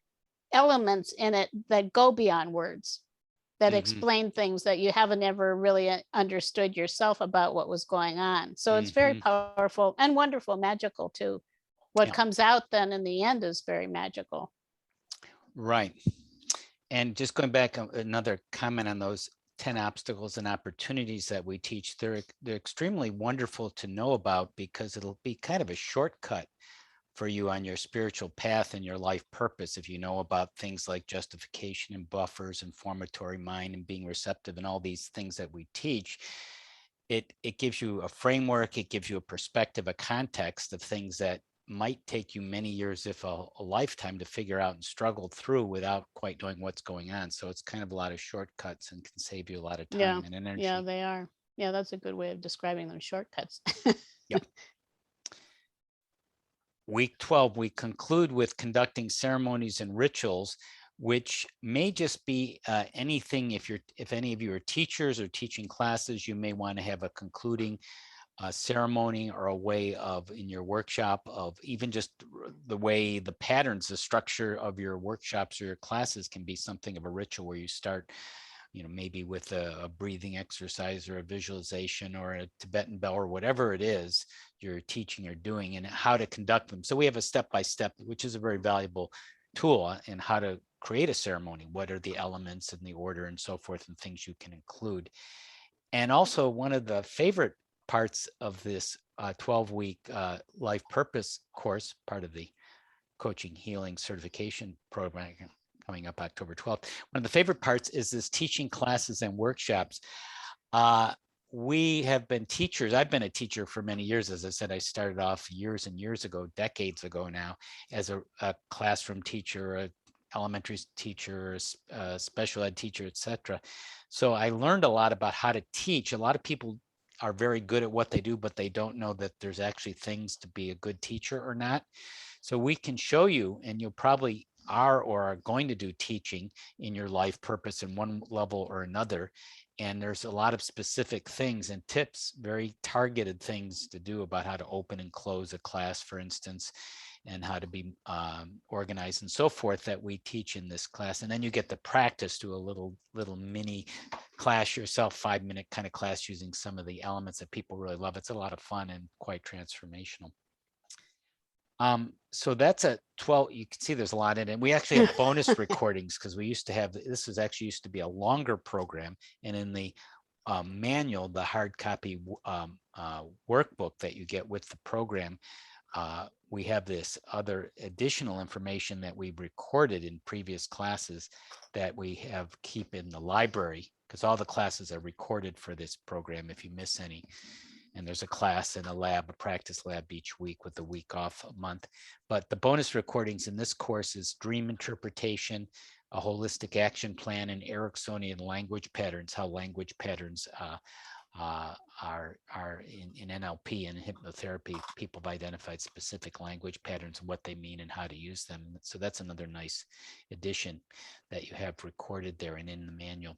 elements in it that go beyond words, that Mm-hmm. explain things that you haven't ever really understood yourself about what was going on. So it's very Mm-hmm. powerful and wonderful, magical too. What Yeah. comes out then in the end is very magical. Right. And just going back, another comment on those 10 obstacles and opportunities that we teach, they're extremely wonderful to know about, because it'll be kind of a shortcut for you on your spiritual path and your life purpose. If you know about things like justification and buffers and formatory mind and being receptive and all these things that we teach, it gives you a framework, it gives you a perspective, a context of things that might take you many years, if a lifetime, to figure out and struggle through without quite knowing what's going on. So it's kind of a lot of shortcuts and can save you a lot of Yeah. time and energy. Yeah, they are. Yeah, that's a good way of describing them, shortcuts. Yep. Week 12, we conclude with conducting ceremonies and rituals, which may just be anything. If any of you are teachers or teaching classes, you may want to have a concluding ceremony or a way of, in your workshop, of even just the way the patterns, the structure of your workshops or your classes can be something of a ritual, where you start, maybe with a breathing exercise or a visualization or a Tibetan bell or whatever it is you're teaching or doing, and how to conduct them. So we have a step-by-step, which is a very valuable tool in how to create a ceremony. What are the elements and the order and so forth, and things you can include. And also, one of the favorite parts of this 12-week life purpose course, part of the coaching healing certification program coming up October 12th. One of the favorite parts is this teaching classes and workshops. We have been teachers. I've been a teacher for many years. As I said, I started off years and years ago, decades ago now, as a classroom teacher, a elementary teacher, a special ed teacher, etc. So I learned a lot about how to teach. A lot of people are very good at what they do, but they don't know that there's actually things to be a good teacher or not. So we can show you, and you'll probably are or are going to do teaching in your life purpose in one level or another. And there's a lot of specific things and tips, very targeted things to do about how to open and close a class, for instance, and how to be organized and so forth, that we teach in this class. And then you get the practice, to a little mini class yourself, 5-minute kind of class, using some of the elements that people really love. It's a lot of fun and quite transformational. So that's a 12. You can see there's a lot in it. We actually have bonus recordings, because we used to have, this was actually used to be a longer program. And in the manual, the hard copy workbook that you get with the program, we have this other additional information that we've recorded in previous classes that we have keep in the library, because all the classes are recorded for this program if you miss any. And there's a class and a lab, a practice lab each week, with a week off a month. But the bonus recordings in this course is dream interpretation, a holistic action plan, and Ericksonian language patterns, how language patterns are in NLP and hypnotherapy. People have identified specific language patterns and what they mean and how to use them. So that's another nice addition that you have recorded there and in the manual.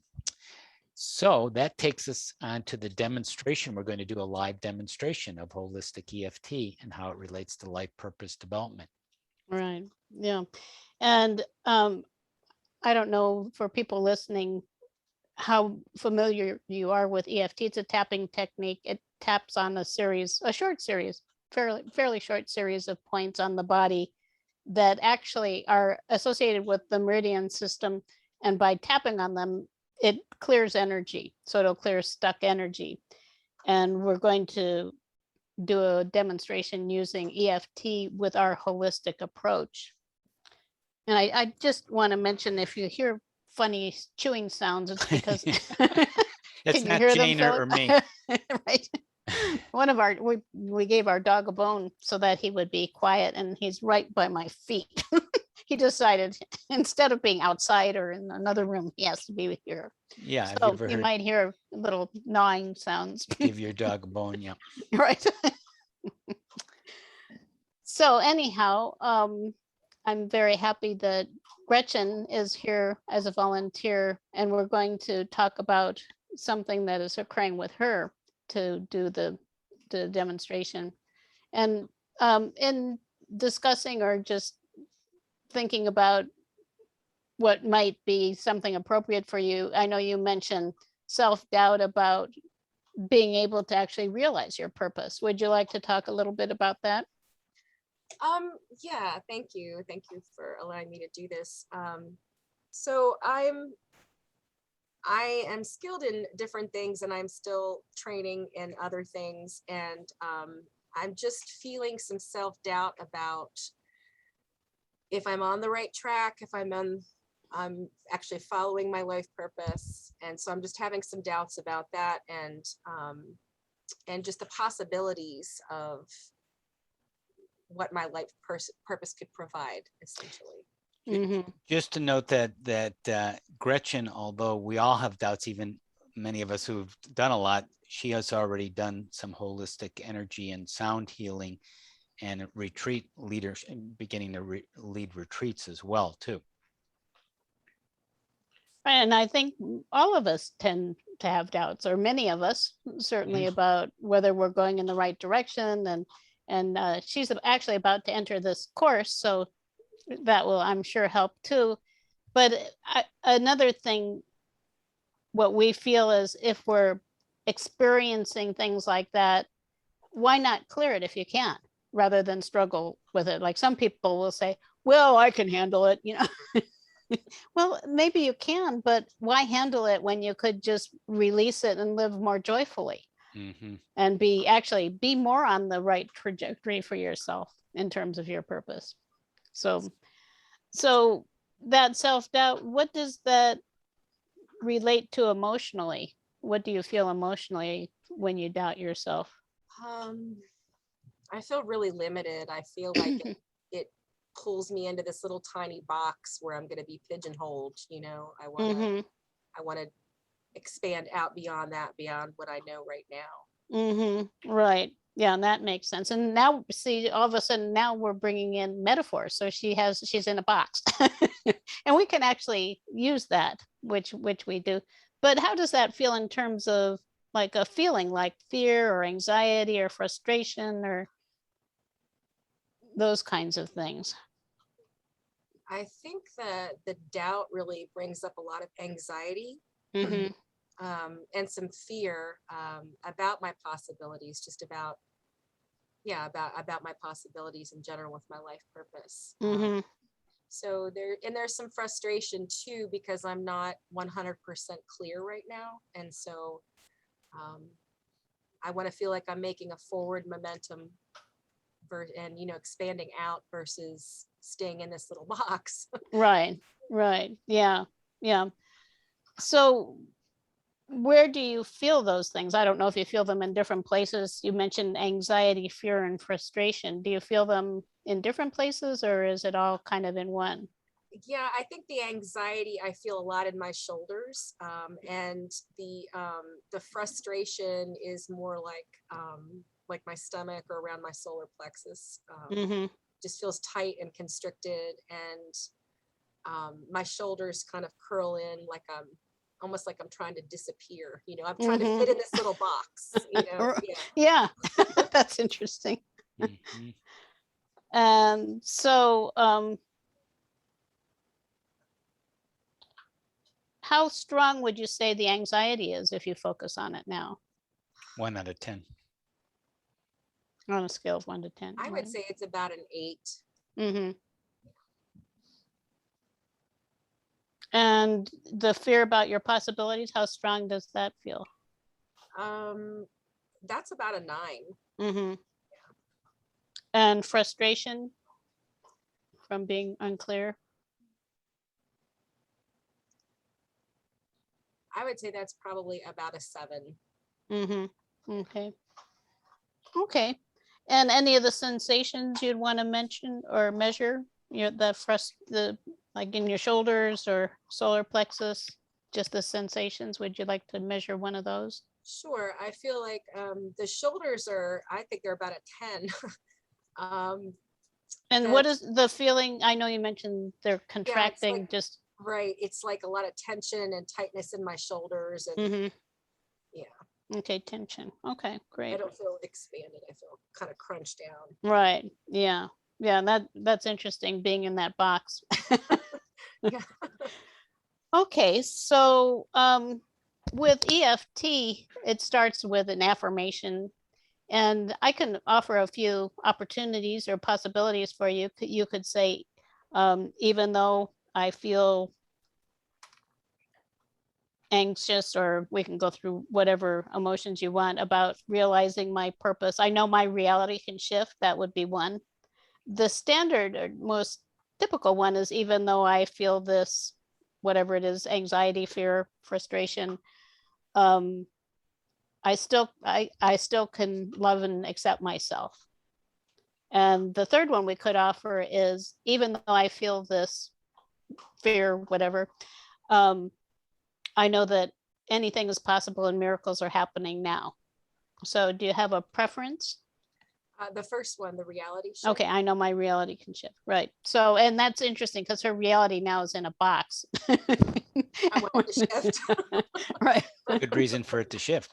So that takes us on to the demonstration. We're going to do a live demonstration of holistic EFT and how it relates to life purpose development. Right. Yeah. And I don't know for people listening how familiar you are with EFT. It's a tapping technique. It taps on a short series, fairly short series of points on the body that actually are associated with the meridian system. And by tapping on them, it clears energy. So it'll clear stuck energy. And we're going to do a demonstration using EFT with our holistic approach. And I just want to mention, if you hear funny chewing sounds, it's because It's can you not hear them, Jane Philip? or me. Right. One of our we gave our dog a bone so that he would be quiet, and he's right by my feet. He decided instead of being outside or in another room, he has to be here. Yeah. Have you So ever you heard might hear little gnawing sounds. give your dog a bone? Yeah. Right. So anyhow, I'm very happy that Gretchen is here as a volunteer, and we're going to talk about something that is occurring with her to do the demonstration. And in discussing or just thinking about what might be something appropriate for you, I know you mentioned self-doubt about being able to actually realize your purpose. Would you like to talk a little bit about that? Yeah, thank you. Thank you for allowing me to do this. So I am skilled in different things, and I'm still training in other things. And I'm just feeling some self-doubt about if I'm on the right track, if I'm actually following my life purpose. And so I'm just having some doubts about that, and just the possibilities of what my life purpose could provide, essentially. Mhm. Just to note that Gretchen, although we all have doubts, even many of us who've done a lot, she has already done some holistic energy and sound healing and retreat leaders, beginning to lead retreats as well too. And I think all of us tend to have doubts, or many of us certainly, about whether we're going in the right direction. And she's actually about to enter this course, so that will, I'm sure, help too. But another thing, what we feel is, if we're experiencing things like that, why not clear it if you can, rather than struggle with it? Like some people will say, well, I can handle it, you know. Well, maybe you can, but why handle it when you could just release it and live more joyfully? Mm-hmm. And be more on the right trajectory for yourself in terms of your purpose. So that self-doubt, what does that relate to emotionally? What do you feel emotionally when you doubt yourself? I feel really limited. I feel like it pulls me into this little tiny box where I'm going to be pigeonholed. I want to expand out beyond that, beyond what I know right now. Right. Yeah, and that makes sense. And now, see, all of a sudden now we're bringing in metaphors. So she's in a box, and we can actually use that, which we do. But how does that feel in terms of like a feeling like fear or anxiety or frustration or those kinds of things? I think that the doubt really brings up a lot of anxiety. And some fear about my possibilities, just about my possibilities in general with my life purpose. So there's some frustration too, because I'm not 100% clear right now, and so I want to feel like I'm making a forward momentum and expanding out versus staying in this little box. Right. Yeah. So where do you feel those things? I don't know if you feel them in different places. You mentioned anxiety, fear, and frustration. Do you feel them in different places, or is it all kind of in one? Yeah, I think the anxiety I feel a lot in my shoulders, and the frustration is more like my stomach or around my solar plexus. Just feels tight and constricted, and my shoulders kind of curl in like almost like I'm trying to disappear, I'm trying to fit in this little box, yeah. Yeah, that's interesting. Mhm. And so how strong would you say the anxiety is if you focus on it now 1 out of 10. on a scale of 1 to 10? I would say it's about an 8. Mm-hmm. And the fear about your possibilities, how strong does that feel? That's about a 9. Mm-hmm. And frustration from being unclear? I would say that's probably about a 7. Mm-hmm. Okay. Okay. And any of the sensations you'd want to mention or measure? The like in your shoulders or solar plexus, just the sensations. Would you like to measure one of those? Sure. I feel like the shoulders I think they're about a 10. And what is the feeling? I know you mentioned they're contracting, like, just right. It's like a lot of tension and tightness in my shoulders. And mm-hmm. yeah. Okay, tension. Okay, great. I don't feel expanded. I feel kind of crunched down. Right. Yeah. Yeah, that's interesting being in that box. Yeah. Okay, so with EFT, it starts with an affirmation, and I can offer a few opportunities or possibilities for you. You could say, even though I feel anxious, or we can go through whatever emotions you want about realizing my purpose. I know my reality can shift. That would be one. The standard or most typical one is, even though I feel this, whatever it is, anxiety, fear, frustration, I still can love and accept myself. And the third one we could offer is, even though I feel this fear, whatever, I know that anything is possible and miracles are happening now. So do you have a preference? The first one, the reality shift. Okay, I know my reality can shift. Right. So, and that's interesting because her reality now is in a box. I want to shift. Right. Good reason for it to shift.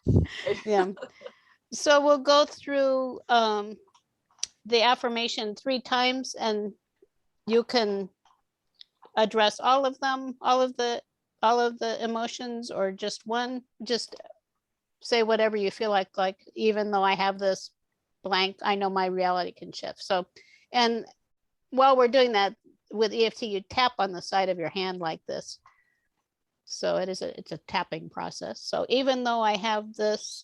Yeah. So we'll go through the affirmation 3 times, and you can address all of them, all of the emotions, or just one. Just say whatever you feel like even though I have this blank, I know my reality can shift. So, and while we're doing that with EFT, you tap on the side of your hand like this. So it's a tapping process. So even though I have this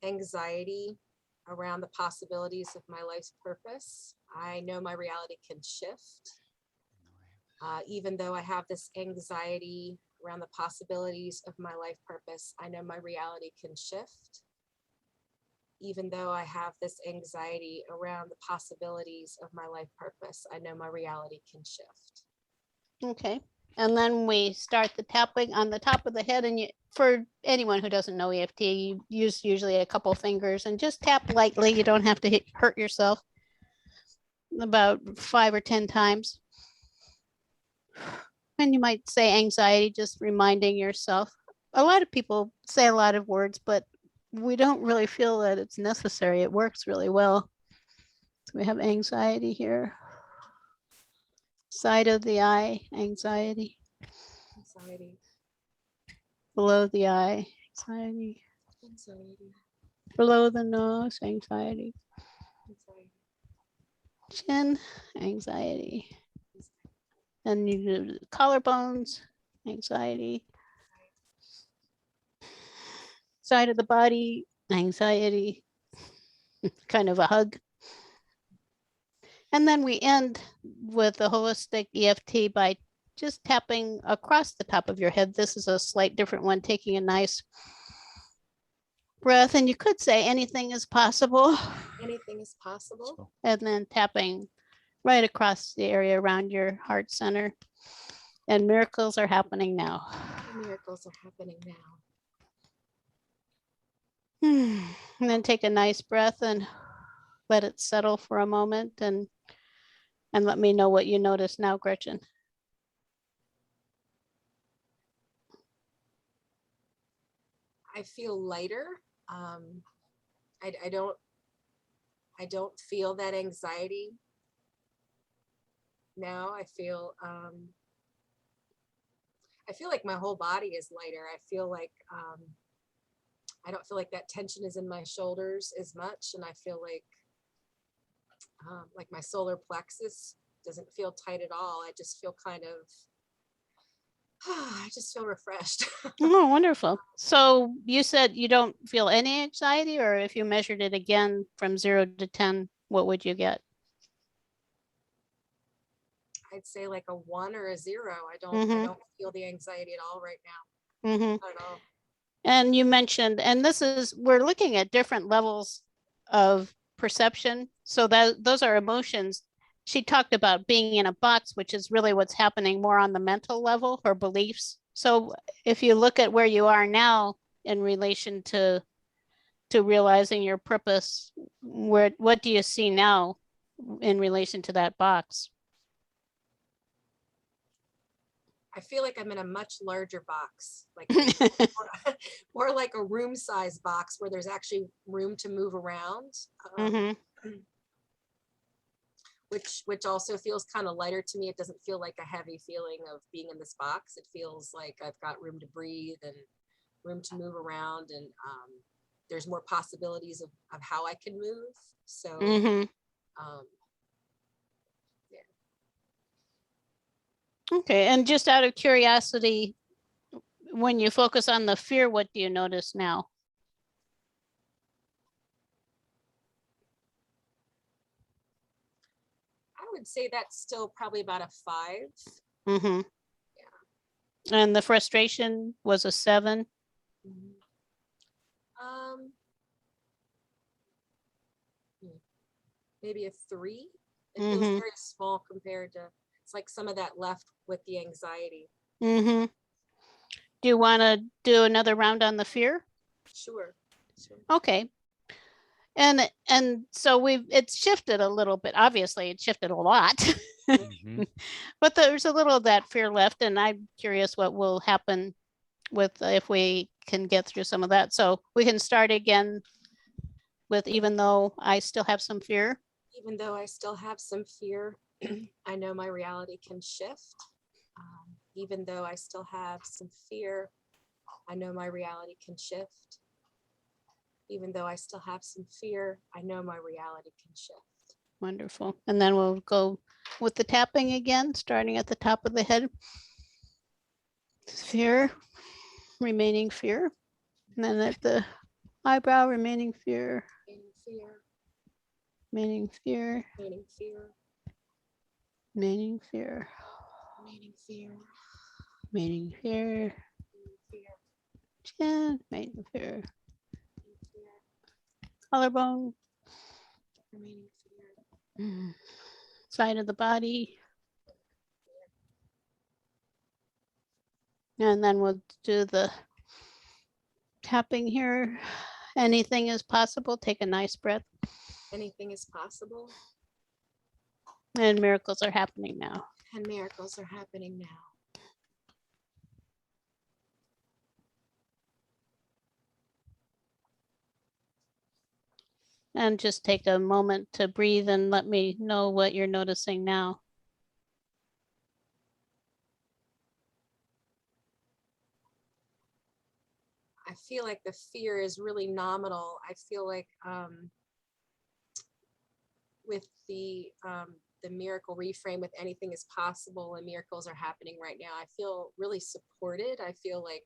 anxiety around the possibilities of my life's purpose, I know my reality can shift. Even though I have this anxiety around the possibilities of my life purpose, I know my reality can shift. Even though I have this anxiety around the possibilities of my life purpose, I know my reality can shift. Okay. And then we start the tapping on the top of the head. And for anyone who doesn't know EFT, you use usually a couple fingers and just tap lightly. You don't have to hurt yourself. About 5 or 10 times. And you might say anxiety, just reminding yourself. A lot of people say a lot of words, but we don't really feel that it's necessary. It works really well. So we have anxiety here. Side of the eye, anxiety. Anxiety. Below the eye, anxiety. Anxiety. Below the nose, anxiety. Anxiety. Chin, anxiety. And you do the collarbones, anxiety. Side of the body, anxiety. Kind of a hug. And then we end with the holistic EFT by just tapping across the top of your head. This is a slight different one, taking a nice breath. And you could say anything is possible. Anything is possible. And then tapping right across the area around your heart center. And miracles are happening now. Miracles are happening now. And then take a nice breath and let it settle for a moment, and let me know what you notice now, Gretchen. I feel lighter. I don't feel that anxiety now. I feel like my whole body is lighter. I feel like I don't feel like that tension is in my shoulders as much, and I feel like my solar plexus doesn't feel tight at all. I just feel kind of I just feel refreshed. Oh, wonderful. So you said you don't feel any anxiety, or if you measured it again from 0 to 10, what would you get? I'd say like a 1 or a 0. I Mhm. don't feel the anxiety at all right now. Mm-hmm. Not at all. And you mentioned, and this is, we're looking at different levels of perception. So that those are emotions. She talked about being in a box, which is really what's happening more on the mental level or beliefs. So if you look at where you are now in relation to realizing your purpose, what do you see now in relation to that box? I feel like I'm in a much larger box, like more like a room size box where there's actually room to move around. Mhm. Which also feels kind of lighter to me. It doesn't feel like a heavy feeling of being in this box. It feels like I've got room to breathe and room to move around, and there's more possibilities of how I can move. So Mhm. yeah. Okay, and just out of curiosity, when you focus on the fear, what do you notice now? I would say that's still probably about a 5. Mm-hmm. Yeah. And the frustration was a 7. Mhm. Maybe a 3. It feels Mm-hmm. very small compared to, it's like some of that left with the anxiety. Mm-hmm. Do you want to do another round on the fear? Sure. Sure. Okay. And so it's shifted a little bit. Obviously, it shifted a lot. Mhm. But there's a little of that fear left, and I'm curious what will happen with if we can get through some of that. So we can start again with even though I still have some fear. Even though I still have some fear, I know my reality can shift. Even though I still have some fear, I know my reality can shift. Even though I still have some fear, I know my reality can shift. Wonderful. And then we'll go with the tapping again, starting at the top of the head. Fear, remaining fear. And then at the eyebrow, remaining fear, Remaining fear, remaining fear, remaining fear, remaining fear, remaining fear, remaining fear, remaining fear, chin, remaining fear, remaining fear, collarbone, remaining fear. side of the body. And then we'll do the tapping here. Anything is possible. Take a nice breath. Anything is possible, And miracles are happening now. and miracles are happening now. And just take a moment to breathe and let me know what you're noticing now. I feel like the fear is really nominal. I feel like with the miracle reframe, with anything is possible and miracles are happening right now, I feel really supported. I feel like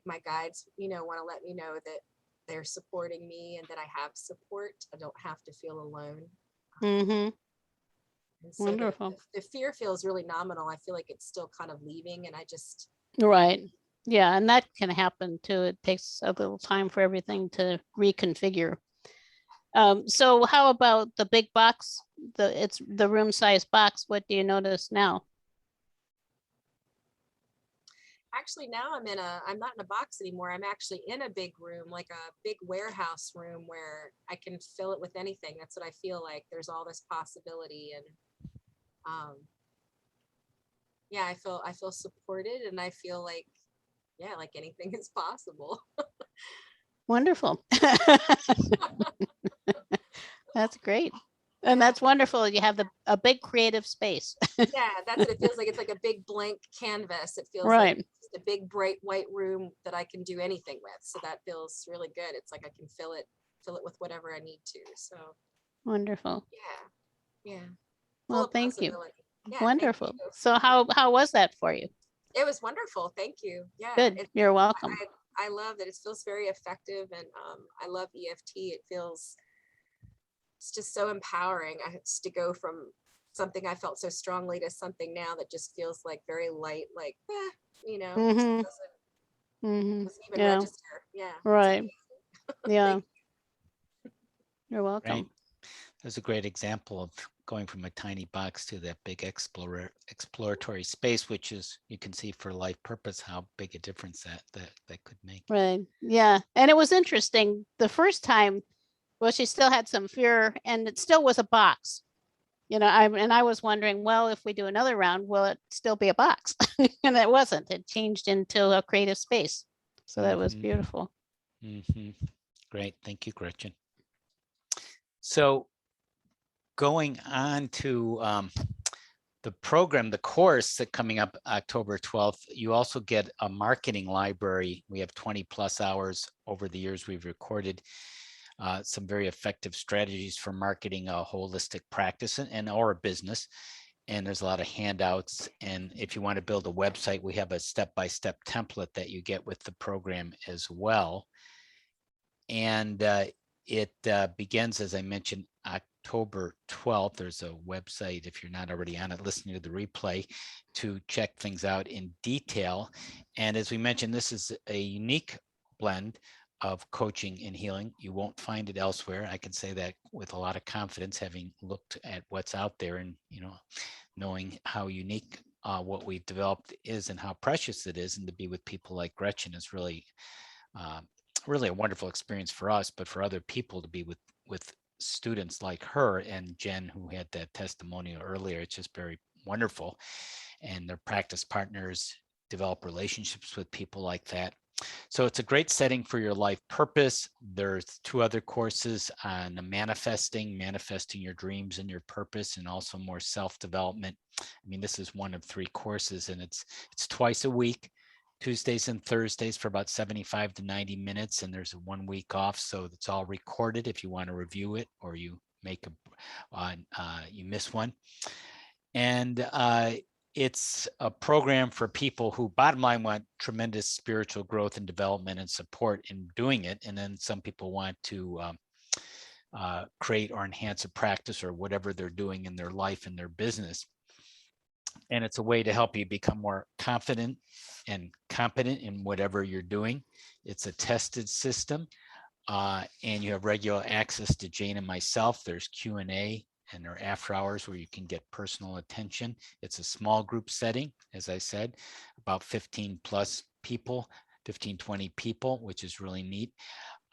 my guides, want to let me know that they're supporting me and that I have support. I don't have to feel alone. Mm-hmm. And so Wonderful. the fear feels really nominal. I feel like it's still kind of leaving, and I just, Right. Yeah, and that can happen too. It takes a little time for everything to reconfigure. So how about the big box? It's the room size box. What do you notice now? actually now I'm not in a box anymore. I'm actually in a big room, like a big warehouse room where I can fill it with anything. That's what I feel like. There's all this possibility, and yeah, I feel supported, and I feel like, yeah, like anything is possible. Wonderful. That's great. And Yeah. that's wonderful. You have a big creative space. Yeah, that's what it feels like. It's like a big blank canvas. It feels like Right. just a big bright white room that I can do anything with. So that feels really good. It's like I can fill it with whatever I need to. So Wonderful. yeah, yeah, full Well, of thank you. possibility. Yeah, thank you. Wonderful. So how was that for you? It was wonderful. Thank you. Yeah, Good. You're welcome. I love that. It feels very effective, and I love EFT. It feels, it's just so empowering. To go from something I felt so strongly to something now that just feels like very light, like, you know, just Mm-hmm. doesn't even Yeah. register. Yeah. Right. Yeah. Thank You're Right. welcome. That's a great example of going from a tiny box to that big exploratory space, which is, you can see for life purpose, how big a difference that could make. Right. Yeah. And it was interesting. The first time, well, she still had some fear and it still was a box. You know, I was wondering, well, if we do another round, will it still be a box? And it wasn't. It changed into a creative space. So that was beautiful. Great. Thank you, Gretchen. So going on to the program, the course that coming up October 12th, you also get a marketing library. We have 20 plus hours over the years we've recorded some very effective strategies for marketing a holistic practice and or a business. And there's a lot of handouts. And if you want to build a website, we have a step-by-step template that you get with the program as well. And it begins, as I mentioned, October 12th. There's a website, if you're not already on it, listening to the replay, to check things out in detail. And as we mentioned, this is a unique blend of coaching and healing. You won't find it elsewhere. I can say that with a lot of confidence, having looked at what's out there and, you know, knowing how unique what we've developed is and how precious it is. And to be with people like Gretchen is really really a wonderful experience for us, but for other people to be with students like her and Jen, who had that testimonial earlier, it's just very wonderful. And their practice partners develop relationships with people like that. So it's a great setting for your life purpose. There's 2 other courses on manifesting your dreams and your purpose, and also more self-development. I mean, this is one of 3 courses, and it's twice a week, Tuesdays and Thursdays, for about 75 to 90 minutes. And there's a 1 week off. So it's all recorded if you want to review it, or you make you miss one. And it's a program for people who, bottom line, want tremendous spiritual growth and development and support in doing it. And then some people want to create or enhance a practice or whatever they're doing in their life and their business. And it's a way to help you become more confident and competent in whatever you're doing. It's a tested system, and you have regular access to Jane and myself. There's Q&A and there are after hours where you can get personal attention. It's a small group setting, as I said, about 15 plus people, 15, 20 people, which is really neat.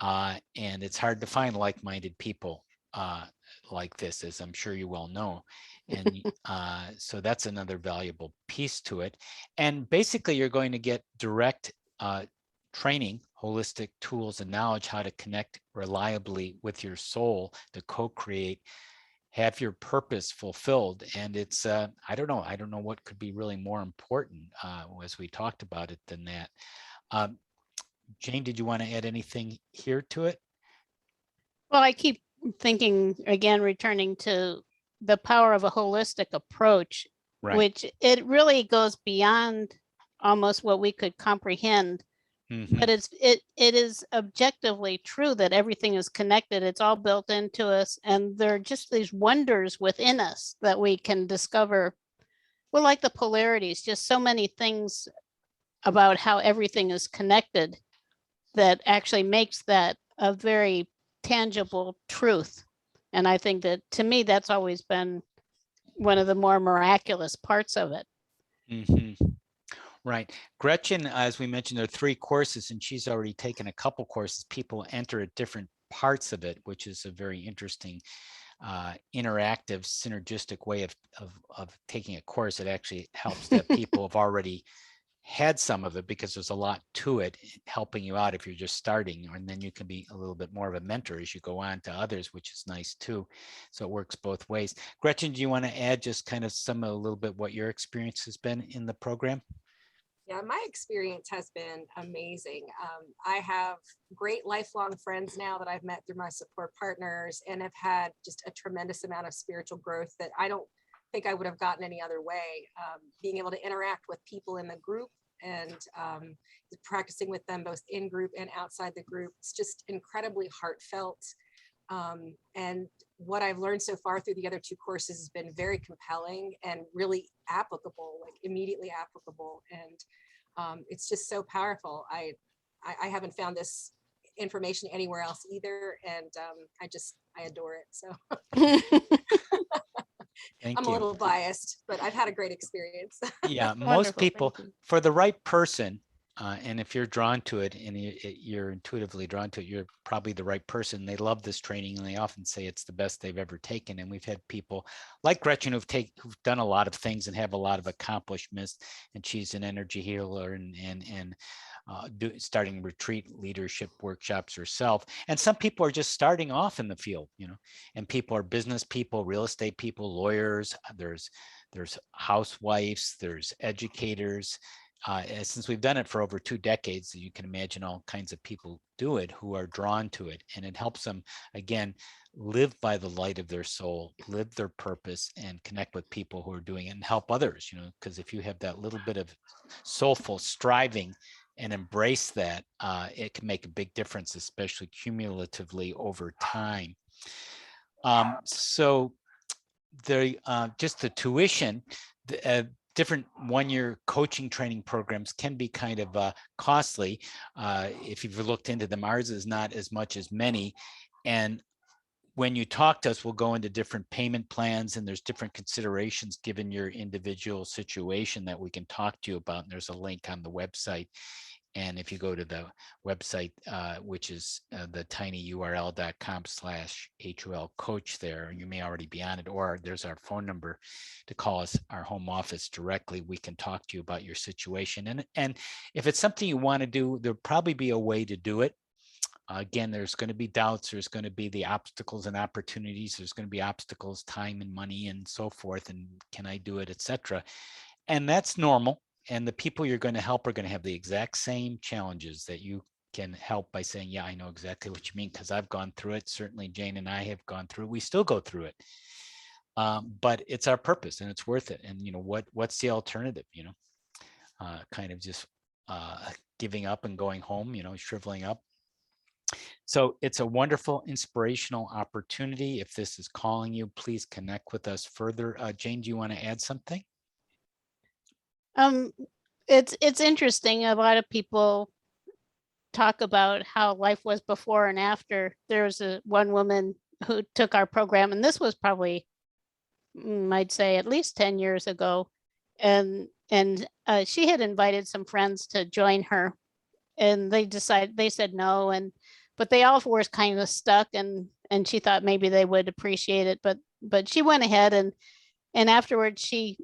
And it's hard to find like-minded people like this, as I'm sure you well know. And so that's another valuable piece to it. And basically, you're going to get direct training, holistic tools and knowledge, how to connect reliably with your soul to co-create, have your purpose fulfilled. And it's, I don't know what could be really more important as we talked about it than that. Jane, did you want to add anything here to it? Well, I keep thinking, again, returning to the power of a holistic approach, Right. which it really goes beyond almost what we could comprehend. But it is objectively true that everything is connected. It's all built into us, and there are just these wonders within us that we can discover. Well, like the polarities, just so many things about how everything is connected that actually makes that a very tangible truth. And I think that, to me, that's always been one of the more miraculous parts of it. Right. Gretchen, as we mentioned, there are 3 courses, and she's already taken a couple courses. People enter at different parts of it, which is a very interesting interactive, synergistic way of taking a course. It actually helps that people have already had some of it, because there's a lot to it helping you out if you're just starting, and then you can be a little bit more of a mentor as you go on to others, which is nice too. So it works both ways. Gretchen, do you want to add just kind of a little bit what your experience has been in the program? Yeah, my experience has been amazing. I have great lifelong friends now that I've met through my support partners, and have had just a tremendous amount of spiritual growth that I don't think I would have gotten any other way. Being able to interact with people in the group, and practicing with them both in group and outside the group, it's just incredibly heartfelt. And what I've learned so far through the other two courses has been very compelling and really applicable, like immediately applicable. And it's just so powerful. I haven't found this information anywhere else either. And I adore it. So Thank I'm you. a little biased, but I've had a great experience. Yeah, most Wonderful, people, thank you. for the right person, and if you're drawn to it and you're intuitively drawn to it, you're probably the right person. They love this training, and they often say it's the best they've ever taken. And we've had people like Gretchen who've done a lot of things and have a lot of accomplishments, and she's an energy healer and starting retreat leadership workshops herself. And some people are just starting off in the field, and people are business people, real estate people, lawyers. There's housewives, there's educators. Since we've done it for over 2 decades, you can imagine all kinds of people do it who are drawn to it. And it helps them, again, live by the light of their soul, live their purpose, and connect with people who are doing it, and help others, because if you have that little bit of soulful striving and embrace that, it can make a big difference, especially cumulatively over time. So just the tuition, different one-year coaching training programs can be kind of costly. If you've looked into them, ours is not as much as many. And when you talk to us, we'll go into different payment plans, and there's different considerations given your individual situation that we can talk to you about. And there's a link on the website. And if you go to the website, which is the tinyurl.com/HOL coach there, you may already be on it, or there's our phone number to call us, our home office directly. We can talk to you about your situation. And if it's something you want to do, there'll probably be a way to do it. Again, there's going to be doubts. There's going to be the obstacles and opportunities. There's going to be obstacles, time and money and so forth. And can I do it, etc. And that's normal. And the people you're going to help are going to have the exact same challenges that you can help by saying, yeah, I know exactly what you mean, because I've gone through it. Certainly Jane and I have gone through it. We still go through it. But it's our purpose, and it's worth it. And what's the alternative? Kind of just giving up and going home, shriveling up. So it's a wonderful, inspirational opportunity. If this is calling you, please connect with us further. Jane, do you want to add something? It's interesting. A lot of people talk about how life was before and after. There was one woman who took our program, and this was probably, I'd say, at least 10 years ago. And she had invited some friends to join her, and they said no, but they all were kind of stuck, and she thought maybe they would appreciate it, but she went ahead, and afterwards she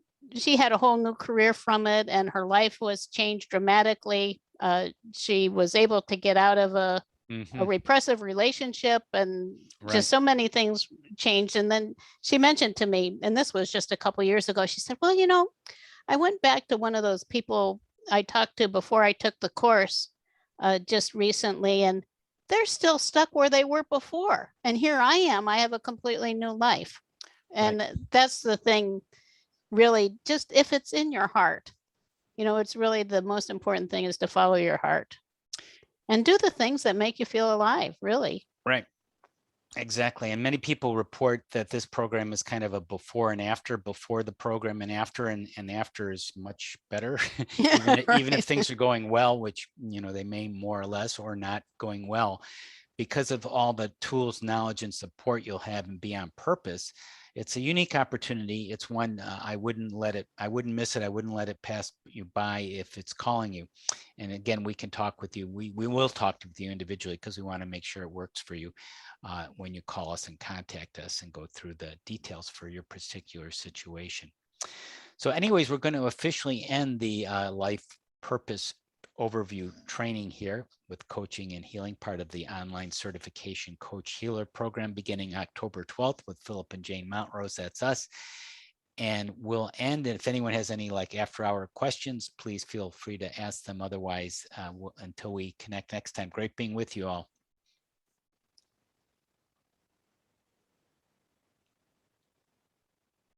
had a whole new career from it, and her life was changed dramatically. She was able to get out of a repressive relationship, and just so many things changed. And then she mentioned to me, and this was just a couple years ago, she said, well, I went back to one of those people I talked to before I took the course just recently, and they're still stuck where they were before. And here I am, I have a completely new life. And that's the thing, really, just if it's in your heart, it's really the most important thing is to follow your heart and do the things that make you feel alive, really. Right. Exactly. And many people report that this program is kind of a before and after, before the program and after, and after is much better, even if things are going well, which, they may more or less, or not going well. because of all the tools, knowledge, and support you'll have and be on purpose, it's a unique opportunity. It's one I wouldn't miss it. I wouldn't let it pass you by if it's calling you. And again, we can talk with you. We will talk with you individually because we want to make sure it works for you when you call us and contact us and go through the details for your particular situation. So anyways, we're going to officially end the life purpose overview training here with coaching and healing, part of the online certification coach healer program beginning October 12th with Philip and Jane Montrose. That's us. And we'll end. And if anyone has any like after hour questions, please feel free to ask them. Otherwise, until we connect next time, great being with you all.